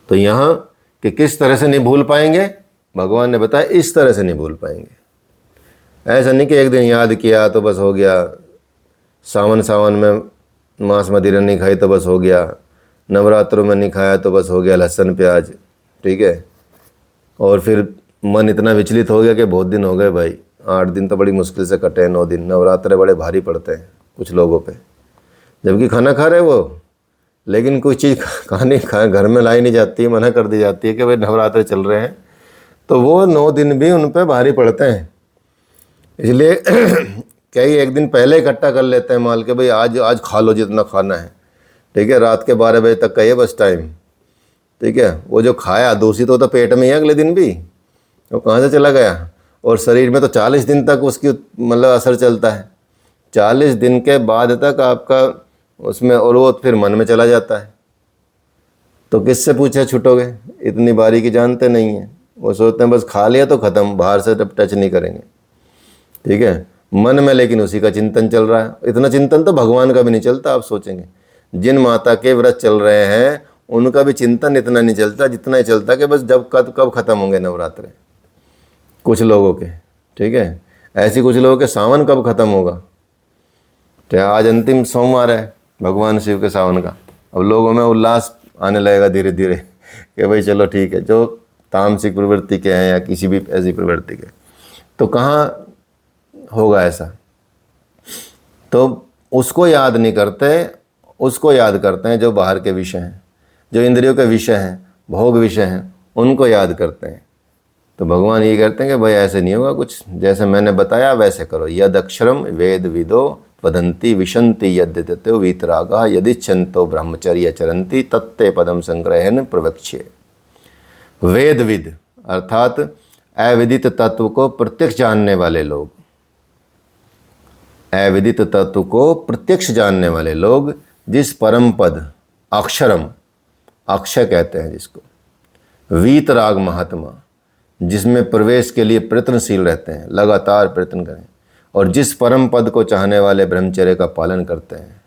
तो यहाँ कि किस तरह से नहीं भूल पाएंगे, भगवान ने बताया इस तरह से नहीं भूल पाएंगे। ऐसा नहीं कि एक दिन याद किया तो बस हो गया, सावन में मांस मदिरा नहीं खाई तो बस हो गया, नवरात्रों में नहीं खाया तो बस हो गया लहसुन प्याज, ठीक है। और फिर मन इतना विचलित हो गया कि बहुत दिन हो गए भाई, 8 दिन तो बड़ी मुश्किल से कटे, 9 दिन नवरात्रे बड़े भारी पड़ते हैं कुछ लोगों पे, जबकि खाना खा रहे वो, लेकिन कोई चीज़ घर में लाई नहीं जाती है, मना कर दी जाती है कि भाई नवरात्रे चल रहे हैं, तो वो 9 दिन भी उन पे भारी पड़ते हैं। इसलिए कई एक दिन पहले इकट्ठा कर लेते हैं माल के, भाई आज खा लो जितना खाना है, ठीक है। रात के 12 बजे तक का ये बस टाइम, ठीक है। वो जो खाया दूषित तो पेट में ही अगले दिन भी, वो कहाँ से चला गया, और शरीर में तो 40 दिन तक उसकी मतलब असर चलता है। 40 दिन के बाद तक आपका उसमें, और वो फिर मन में चला जाता है। तो किससे पूछे छूटोगे? इतनी बारीकी जानते नहीं हैं। वो सोचते हैं बस खा लिया तो ख़त्म, बाहर से टच नहीं करेंगे, ठीक है। मन में लेकिन उसी का चिंतन चल रहा है। इतना चिंतन तो भगवान का भी नहीं चलता, आप सोचेंगे। जिन माता के व्रत चल रहे हैं उनका भी चिंतन इतना नहीं चलता जितना ही चलता कि बस जब कब कब खत्म होंगे नवरात्र, कुछ लोगों के, ठीक है। ऐसी कुछ लोगों के सावन कब खत्म होगा, तो आज अंतिम सोमवार है भगवान शिव के सावन का। अब लोगों में उल्लास आने लगेगा धीरे धीरे कि भाई चलो ठीक है, जो तामसिक प्रवृत्ति के हैं या किसी भी ऐसी प्रवृत्ति के, तो कहाँ होगा ऐसा। तो उसको याद नहीं करते, उसको याद करते हैं जो बाहर के विषय हैं, जो इंद्रियों के विषय हैं, भोग विषय हैं, उनको याद करते हैं। तो भगवान ये कहते हैं कि भाई ऐसे नहीं होगा कुछ, जैसे मैंने बताया वैसे करो। यद अक्षरम वेद विदो वदंती विशंति यद्यतो वीतरागा यदिच्छन्तो ब्रह्मचर्य चरंती तत्ते पदम संग्रहण प्रवक्ष्ये। वेदविद अर्थात अविदित तत्व को प्रत्यक्ष जानने वाले लोग, अविदित तत्व को प्रत्यक्ष जानने वाले लोग, जिस परम पद अक्षरम, अक्षय कहते हैं जिसको, वीतराग महात्मा, जिसमें प्रवेश के लिए प्रयत्नशील रहते हैं, लगातार प्रयत्न करें, और जिस परम पद को चाहने वाले ब्रह्मचर्य का पालन करते हैं।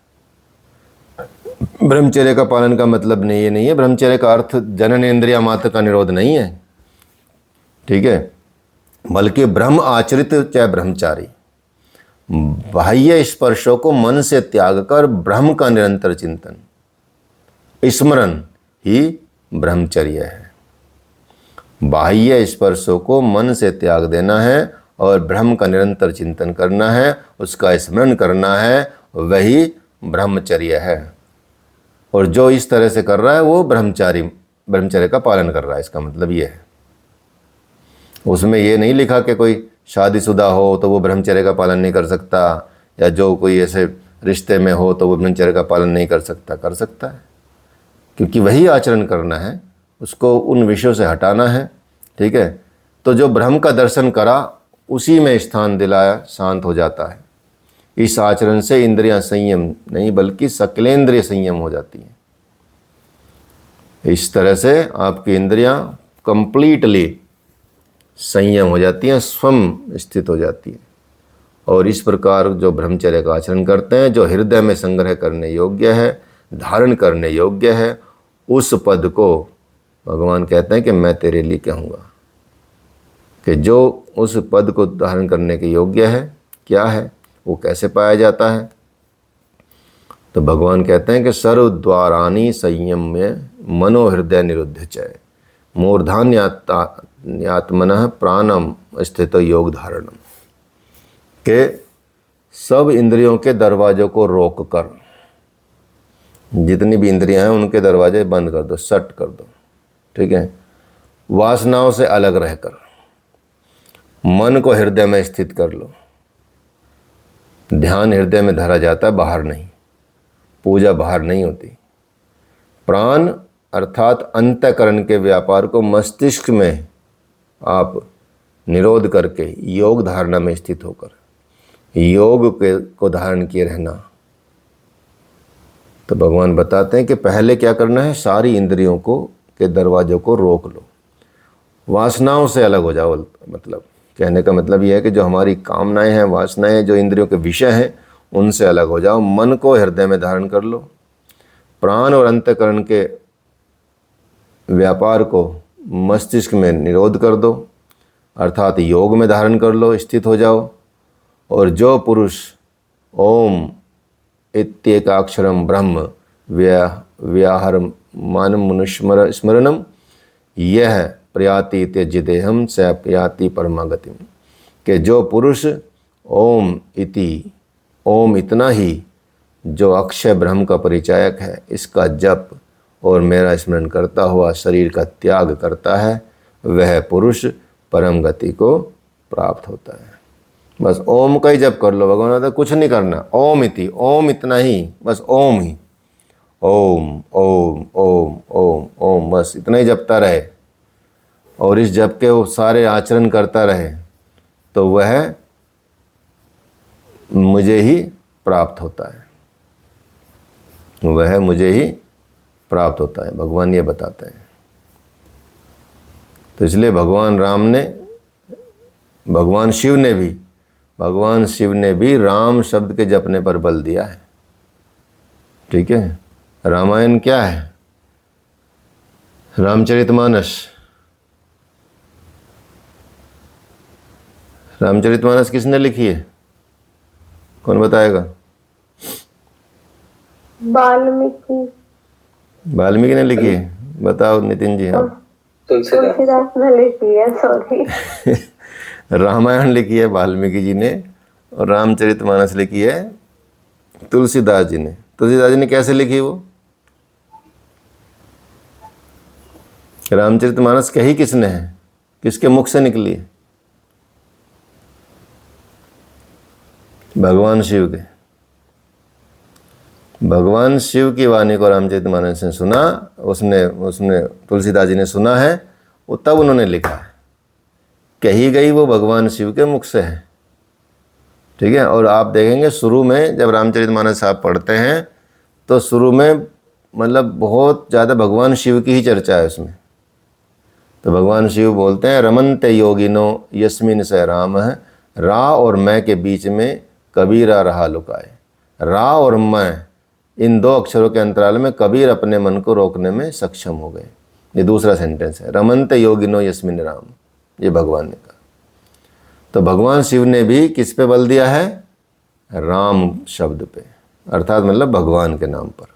ब्रह्मचर्य का पालन का मतलब नहीं, ये नहीं है ब्रह्मचर्य का अर्थ जनन इंद्रिया मात्र का निरोध नहीं है, ठीक है, बल्कि ब्रह्म आचरित चाहे ब्रह्मचारी बाह्य स्पर्शों को मन से त्याग कर ब्रह्म का निरंतर चिंतन, स्मरण ही ब्रह्मचर्य है। बाह्य स्पर्शों को मन से त्याग देना है और ब्रह्म का निरंतर चिंतन करना है, उसका स्मरण करना है, वही ब्रह्मचर्य है। और जो इस तरह से कर रहा है वो ब्रह्मचर्य का पालन कर रहा है, इसका मतलब ये है। उसमें ये नहीं लिखा कि कोई शादीशुदा हो तो वो ब्रह्मचर्य का पालन नहीं कर सकता, या जो कोई ऐसे रिश्ते में हो तो वो ब्रह्मचर्य का पालन नहीं कर सकता। कर सकता है, क्योंकि वही आचरण करना है, उसको उन विषयों से हटाना है, ठीक है। तो जो ब्रह्म का दर्शन करा उसी में स्थान दिलाया, शांत हो जाता है। इस आचरण से इंद्रियां संयम नहीं बल्कि सकलेंद्रिय संयम हो जाती हैं। इस तरह से आपकी इंद्रियां कंप्लीटली संयम हो जाती हैं, स्वयं स्थित हो जाती हैं। और इस प्रकार जो ब्रह्मचर्य का आचरण करते हैं, जो हृदय में संग्रह करने योग्य है, धारण करने योग्य है, उस पद को भगवान कहते हैं कि मैं तेरे लिए कहूँगा, कि जो उस पद को धारण करने के योग्य है, क्या है, वो कैसे पाया जाता है। तो भगवान कहते हैं कि सर्वद्वाराणि संयम्य मनोहृदय निरुद्ध चय मूर्धान्यात्मनः प्राणम स्थित योग धारणम, के सब इंद्रियों के दरवाजों को रोक कर, जितनी भी इंद्रियां हैं उनके दरवाजे बंद कर दो, शट कर दो, ठीक है। वासनाओं से अलग रहकर मन को हृदय में स्थित कर लो। ध्यान हृदय में धरा जाता है, बाहर नहीं। पूजा बाहर नहीं होती। प्राण अर्थात अंतःकरण के व्यापार को मस्तिष्क में आप निरोध करके योग धारणा में स्थित होकर योग को धारण किए रहना। तो भगवान बताते हैं कि पहले क्या करना है, सारी इंद्रियों को के दरवाजों को रोक लो, वासनाओं से अलग हो जाओ। मतलब कहने का मतलब यह है कि जो हमारी कामनाएं हैं, वासनाएं, जो इंद्रियों के विषय हैं, उनसे अलग हो जाओ। मन को हृदय में धारण कर लो। प्राण और अंतःकरण के व्यापार को मस्तिष्क में निरोध कर दो, अर्थात योग में धारण कर लो, स्थित हो जाओ। और जो पुरुष ओम इत्येकाक्षरम ब्रह्म व्याहर मानम स्मरणम यह प्रयाति त्यज्यदेहम स प्रयाति परमागतिम, के जो पुरुष ओम इति, ओम इतना ही, जो अक्षय ब्रह्म का परिचायक है, इसका जप और मेरा स्मरण करता हुआ शरीर का त्याग करता है, वह पुरुष परम गति को प्राप्त होता है। बस ओम का ही जप कर लो। भगवान कहते कुछ नहीं करना, ओम इति, ओम इतना ही, बस ओम ही, ओम ओम ओम ओम ओम, बस इतना ही जपता रहे और इस जप के वो सारे आचरण करता रहे, तो वह मुझे ही प्राप्त होता है, वह मुझे ही प्राप्त होता है। भगवान ये बताते हैं। तो इसलिए भगवान राम ने, भगवान शिव ने भी राम शब्द के जपने पर बल दिया है, ठीक है। रामायण क्या है? रामचरितमानस। रामचरितमानस किसने लिखी है? कौन बताएगा? वाल्मीकि। वाल्मीकि ने लिखी है? बताओ नितिन जी। आप? तुलसीदास ने लिखी है, सॉरी। रामायण लिखी है वाल्मीकि जी ने और रामचरितमानस लिखी है तुलसीदास जी ने। तुलसीदास जी ने कैसे लिखी वो? रामचरितमानस कही किसने है? किसके मुख से निकली है? भगवान शिव के। भगवान शिव की वाणी को रामचरितमानस ने सुना, उसने तुलसीदास जी ने सुना है, वो तब उन्होंने लिखा है। कही गई वो भगवान शिव के मुख से है। ठीक है। और आप देखेंगे शुरू में जब रामचरितमानस आप पढ़ते हैं तो शुरू में मतलब बहुत ज़्यादा भगवान शिव की ही चर्चा है उसमें। तो भगवान शिव बोलते हैं, रमन्ते योगिनो यस्मिन स राम है, रा और मैं के बीच में कबीरा रहा लुकाए। रा और मैं, इन दो अक्षरों के अंतराल में कबीर अपने मन को रोकने में सक्षम हो गए। ये दूसरा सेंटेंस है, रमन्ते योगिनो यस्मिन राम, ये भगवान ने कहा। तो भगवान शिव ने भी किस पे बल दिया है? राम शब्द पे, अर्थात मतलब भगवान के नाम पर।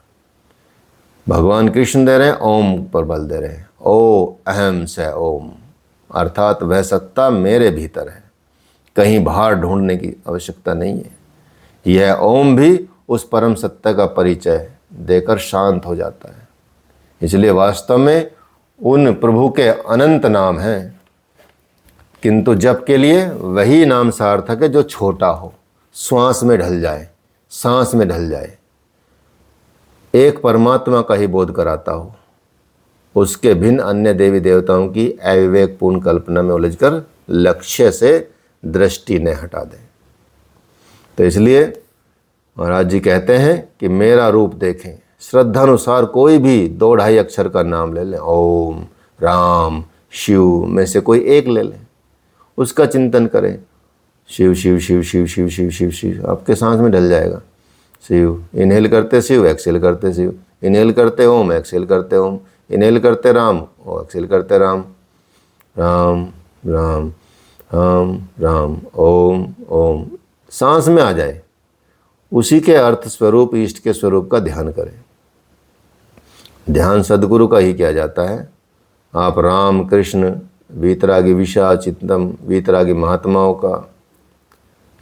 भगवान कृष्ण दे रहे हैं, ओम पर बल दे रहे हैं। ओ अहम से ओम, अर्थात वह सत्ता मेरे भीतर है, कहीं बाहर ढूंढने की आवश्यकता नहीं है। यह ओम भी उस परम सत्ता का परिचय देकर शांत हो जाता है। इसलिए वास्तव में उन प्रभु के अनंत नाम हैं, किंतु जप के लिए वही नाम सार्थक है जो छोटा हो, श्वास में ढल जाए, सांस में ढल जाए, एक परमात्मा का ही बोध कराता हो, उसके भिन्न अन्य देवी देवताओं की अविवेकपूर्ण कल्पना में उलझकर लक्ष्य से दृष्टि न हटा दे। तो इसलिए महाराज जी कहते हैं कि मेरा रूप देखें, श्रद्धानुसार कोई भी 2-2.5 अक्षर का नाम ले लें, ओम, राम, शिव में से कोई एक ले लें, उसका चिंतन करें। शिव शिव शिव शिव शिव शिव शिव शिव, आपके सांस में ढल जाएगा। शिव, इनहेल करते शिव, एक्सेल करते शिव, इनहेल करते ओम, एक्सेल करते ओम, इनहेल करते राम और एक्सेल करते राम। राम राम राम राम, ओम ओम, सांस में आ जाए, उसी के अर्थ स्वरूप इष्ट के स्वरूप का ध्यान करें। ध्यान सदगुरु का ही किया जाता है। आप राम कृष्ण वीतरागी विषा चित्तम, वीतरागी महात्माओं का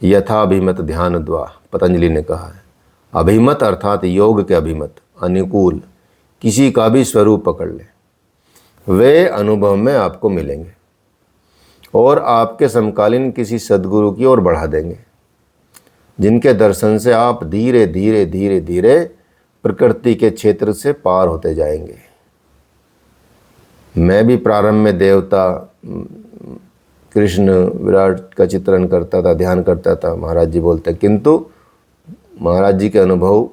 यथाभिमत ध्यान द्वा, पतंजलि ने कहा है। अभिमत अर्थात योग के अभिमत, अनुकूल किसी का भी स्वरूप पकड़ ले, वे अनुभव में आपको मिलेंगे और आपके समकालीन किसी सदगुरु की ओर बढ़ा देंगे, जिनके दर्शन से आप धीरे धीरे धीरे धीरे प्रकृति के क्षेत्र से पार होते जाएंगे। मैं भी प्रारंभ में देवता कृष्ण विराट का चित्रण करता था, ध्यान करता था, महाराज जी बोलते, किंतु महाराज जी के अनुभव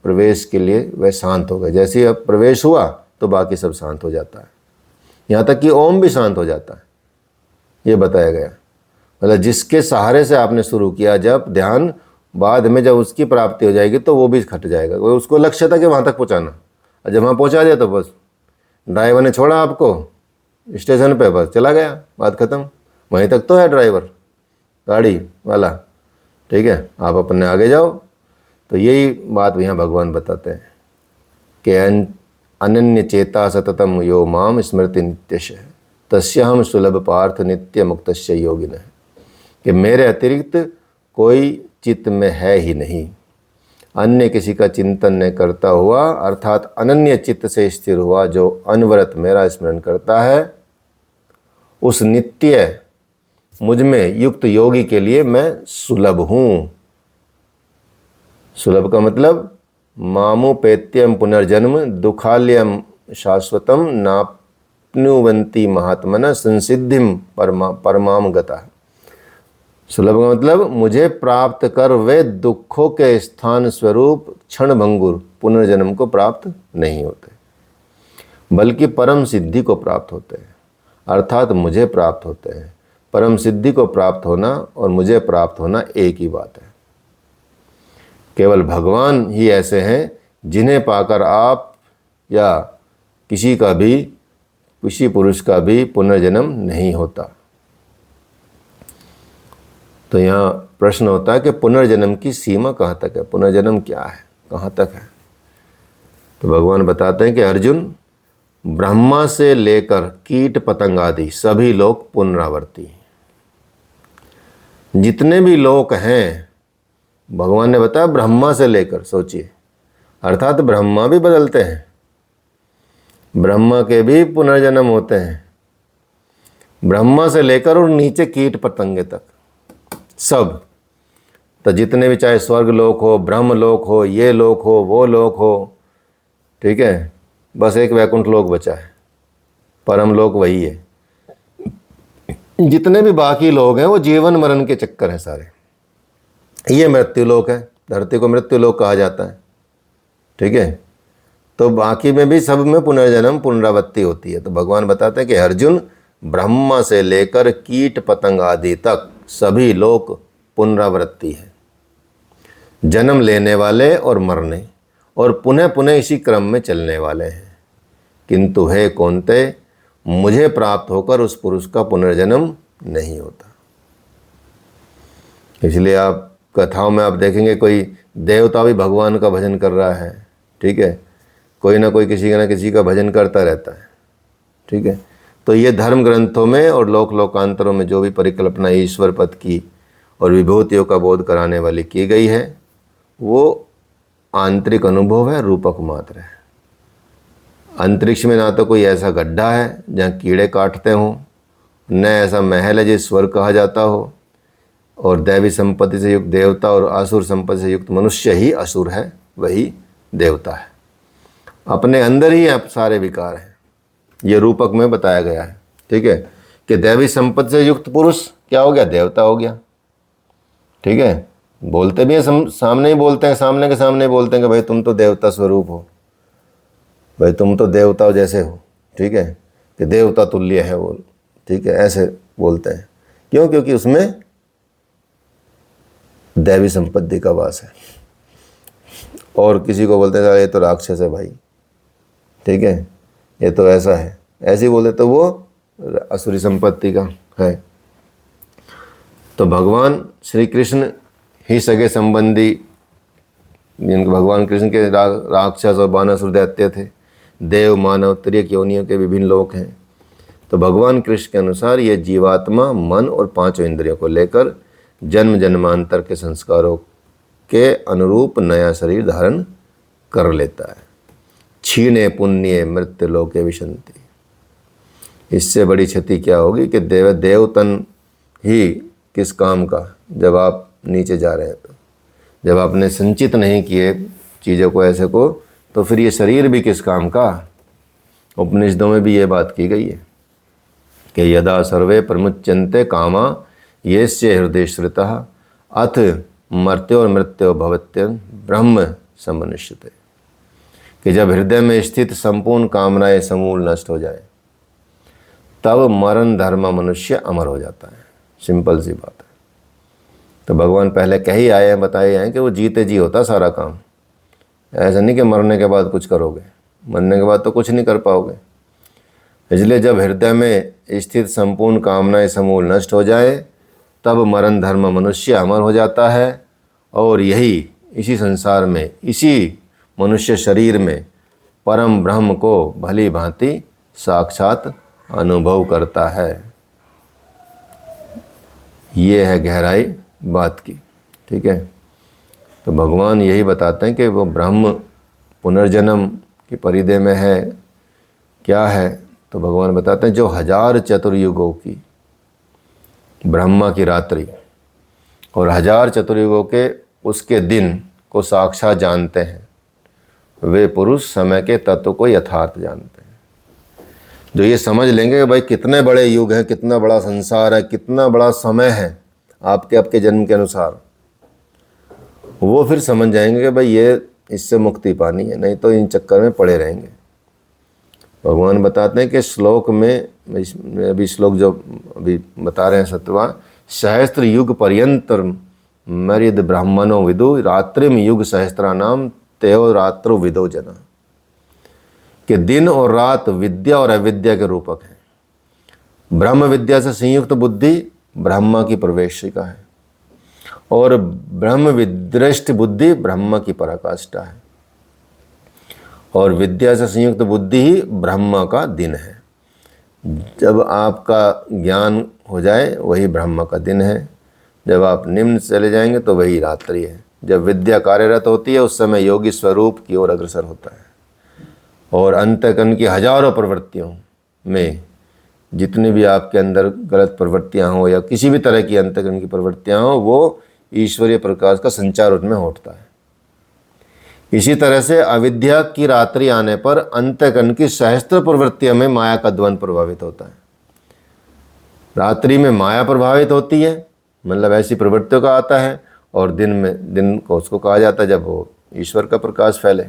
प्रवेश के लिए वह शांत हो गए। जैसे ही अब प्रवेश हुआ तो बाकी सब शांत हो जाता है, यहाँ तक कि ओम भी शांत हो जाता है, ये बताया गया। मतलब जिसके सहारे से आपने शुरू किया जब ध्यान, बाद में जब उसकी प्राप्ति हो जाएगी तो वो भी खट जाएगा। वो उसको लक्ष्य था कि वहाँ तक पहुँचाना, और जब वहाँ पहुँचा दिया तो बस ड्राइवर ने छोड़ा आपको स्टेशन पे, बस चला गया, बात खत्म। वहीं तक तो है ड्राइवर गाड़ी वाला, ठीक है, आप अपने आगे जाओ। तो यही बात यहाँ भगवान बताते हैं कि अनन्य चेता सततम यो माम स्मृति नित्यश तस्याहम सुलभ पार्थ नित्य मुक्तस्य योगिन, कि मेरे अतिरिक्त कोई चित्त में है ही नहीं, अन्य किसी का चिंतन न करता हुआ, अर्थात अनन्य चित्त से स्थिर हुआ जो अनवरत मेरा स्मरण करता है, उस नित्य मुझ में युक्त योगी के लिए मैं सुलभ हूँ। सुलभ का मतलब मामुपेत्यम पुनर्जन्म दुखाल्यम शाश्वतम नाप्नुवन्ति महात्मना संसिद्धिम परमाम गता। सुलभ का मतलब मुझे प्राप्त कर वे दुखों के स्थान स्वरूप क्षण भंगुर पुनर्जन्म को प्राप्त नहीं होते, बल्कि परम सिद्धि को प्राप्त होते हैं, अर्थात मुझे प्राप्त होते हैं। परम सिद्धि को प्राप्त होना और मुझे प्राप्त होना एक ही बात है। केवल भगवान ही ऐसे हैं जिन्हें पाकर आप या किसी पुरुष का भी पुनर्जन्म नहीं होता। तो यहाँ प्रश्न होता है कि पुनर्जन्म की सीमा कहाँ तक है, पुनर्जन्म क्या है, कहाँ तक है। तो भगवान बताते हैं कि अर्जुन, ब्रह्मा से लेकर कीट पतंग आदि सभी लोग पुनरावर्ती हैं। जितने भी लोग हैं, भगवान ने बताया ब्रह्मा से लेकर, सोचिए, अर्थात ब्रह्मा भी बदलते हैं, ब्रह्मा के भी पुनर्जन्म होते हैं। ब्रह्मा से लेकर और नीचे कीट पतंगे तक सब, तो जितने भी, चाहे स्वर्ग लोक हो, ब्रह्म लोक हो, ये लोक हो, वो लोक हो, ठीक है, बस एक वैकुंठ लोक बचा है, परम लोक वही है। जितने भी बाकी लोग हैं वो जीवन मरण के चक्कर हैं सारे। ये मृत्यु लोक है, धरती को मृत्यु लोक कहा जाता है, ठीक है। तो बाकी में भी सब में पुनर्जन्म पुनरावृत्ति होती है। तो भगवान बताते हैं कि अर्जुन, ब्रह्मा से लेकर कीट पतंग आदि तक सभी लोग पुनरावृत्ति है, जन्म लेने वाले और मरने और पुनः पुनः इसी क्रम में चलने वाले हैं। किंतु हे कौन्तेय, मुझे प्राप्त होकर उस पुरुष का पुनर्जन्म नहीं होता। इसलिए आप कथाओं में आप देखेंगे कोई देवता भी भगवान का भजन कर रहा है, ठीक है, कोई ना कोई किसी ना किसी का भजन करता रहता है, ठीक है। तो ये धर्म ग्रंथों में और लोक लोकांतरों में जो भी परिकल्पना ईश्वर पद की और विभूतियों का बोध कराने वाली की गई है, वो आंतरिक अनुभव है, रूपक मात्र है। अंतरिक्ष में ना तो कोई ऐसा गड्ढा है जहाँ कीड़े काटते हों, न ऐसा महल है जिसे स्वर्ग कहा जाता हो, और दैवी संपत्ति से युक्त देवता और असुर संपत्ति से युक्त मनुष्य ही असुर है, वही देवता है। अपने अंदर ही आप सारे विकार हैं, ये रूपक में बताया गया है, ठीक है, कि दैवी संपत्ति से युक्त पुरुष क्या हो गया, देवता हो गया, ठीक है। बोलते भी हैं, सामने ही बोलते हैं, सामने के सामने बोलते हैं कि भाई तुम तो देवता स्वरूप हो, भाई तुम तो देवता जैसे हो, ठीक है, कि देवता तुल्य है वो, ठीक है, ऐसे बोलते हैं। क्यों? क्योंकि उसमें दैवी संपत्ति का वास है। और किसी को बोलते हैं ये तो राक्षस है भाई, ठीक है, ये तो ऐसा है, ऐसे ही बोलते तो वो असुरी संपत्ति का है। तो भगवान श्री कृष्ण ही सगे संबंधी, जिनके भगवान कृष्ण के राक्षस और बानासुर दैत्य थे, देव मानव त्रियक योनियों के विभिन्न लोक हैं। तो भगवान कृष्ण के अनुसार ये जीवात्मा मन और पांचों इंद्रियों को लेकर जन्म जन्मांतर के संस्कारों के अनुरूप नया शरीर धारण कर लेता है। क्षीणे पुण्य मृत्यु लोके विशंति। इससे बड़ी क्षति क्या होगी कि देवतन ही किस काम का, जब आप नीचे जा रहे हैं, तो जब आपने संचित नहीं किए चीज़ों को ऐसे को, तो फिर ये शरीर भी किस काम का। उपनिषदों में भी ये बात की गई है कि यदा सर्वे प्रमुच्यन्ते कामा येस्य हृदय श्रितः अथ मर्त्यो मृत्यो भवत्य ब्रह्म समनुष्यते। कि जब हृदय में स्थित संपूर्ण कामनाएं समूल नष्ट हो जाए, तब मरण धर्म मनुष्य अमर हो जाता है। सिंपल सी बात है। तो भगवान पहले कह ही आए हैं, बताए हैं कि वो जीते जी होता सारा काम। ऐसा नहीं कि मरने के बाद कुछ करोगे, मरने के बाद तो कुछ नहीं कर पाओगे। इसलिए जब हृदय में स्थित संपूर्ण कामनाएं समूल नष्ट हो जाए, तब मरण धर्म मनुष्य अमर हो जाता है, और यही इसी संसार में, इसी मनुष्य शरीर में परम ब्रह्म को भली भांति साक्षात अनुभव करता है। ये है गहराई बात की, ठीक है। तो भगवान यही बताते हैं कि वो ब्रह्म पुनर्जन्म की परिधि में है। क्या है? तो भगवान बताते हैं जो 1000 चतुर्युगों की ब्रह्मा की रात्रि और 1000 चतुर्युगों के उसके दिन को साक्षात जानते हैं, वे पुरुष समय के तत्व को यथार्थ जानते हैं। जो ये समझ लेंगे कि भाई कितने बड़े युग हैं, कितना बड़ा संसार है, कितना बड़ा समय है आपके जन्म के अनुसार, वो फिर समझ जाएंगे कि भाई ये इससे मुक्ति पानी है, नहीं तो इन चक्कर में पड़े रहेंगे। भगवान बताते हैं कि श्लोक में, अभी श्लोक जो अभी बता रहे हैं 17वां, सहस्त्र युग पर्यंत मर्यद ब्राह्मणों विदु रात्रिम युग सहस्त्रानाम प्रत्ययो रात्रौ विदो जना, कि दिन और रात विद्या और अविद्या के रूपक हैं। ब्रह्म विद्या से संयुक्त बुद्धि ब्रह्मा की प्रवेशिका है और ब्रह्म विदृष्ट बुद्धि ब्रह्मा की पराकाष्ठा है और विद्या से संयुक्त बुद्धि ही ब्रह्मा का दिन है। जब आपका ज्ञान हो जाए वही ब्रह्मा का दिन है, जब आप निम्न चले जाएंगे तो वही रात्रि है। जब विद्या कार्यरत होती है उस समय योगी स्वरूप की ओर अग्रसर होता है और अंतःकरण की हजारों प्रवृत्तियों में जितने भी आपके अंदर गलत प्रवृत्तियां हो या किसी भी तरह की अंतःकरण की प्रवृत्तियां हो, वो ईश्वरीय प्रकाश का संचार उनमें होता है। इसी तरह से अविद्या की रात्रि आने पर अंतःकरण की सहस्त्र प्रवृत्तियों में माया का द्वंद प्रभावित होता है। रात्रि में माया प्रभावित होती है, मतलब ऐसी प्रवृत्तियों का आता है, और दिन को उसको कहा जाता है जब वो ईश्वर का प्रकाश फैले।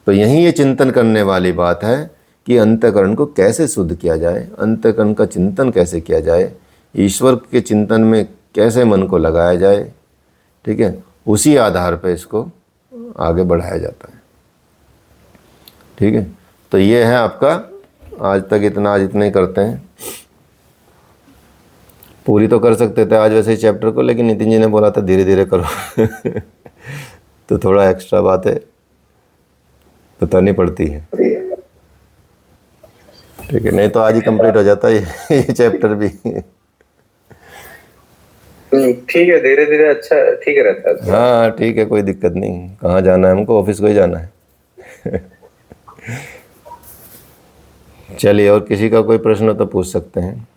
तो यहीं ये चिंतन करने वाली बात है कि अंतःकरण को कैसे शुद्ध किया जाए, अंतःकरण का चिंतन कैसे किया जाए, ईश्वर के चिंतन में कैसे मन को लगाया जाए, ठीक है, उसी आधार पर इसको आगे बढ़ाया जाता है। ठीक है, तो ये है आपका आज तक इतना, आज इतना ही करते हैं। पूरी तो कर सकते थे आज वैसे ही चैप्टर को, लेकिन नितिन जी ने बोला था धीरे धीरे करो तो थोड़ा एक्स्ट्रा बातें बतानी पड़ती है। ठीक है, नहीं तो आज ही कंप्लीट हो जाता है ये चैप्टर भी। ठीक है, धीरे धीरे अच्छा ठीक रहता है। हाँ ठीक है, कोई दिक्कत नहीं। कहाँ जाना है हमको? ऑफिस को ही जाना है। चलिए, और किसी का कोई प्रश्न हो तो पूछ सकते हैं।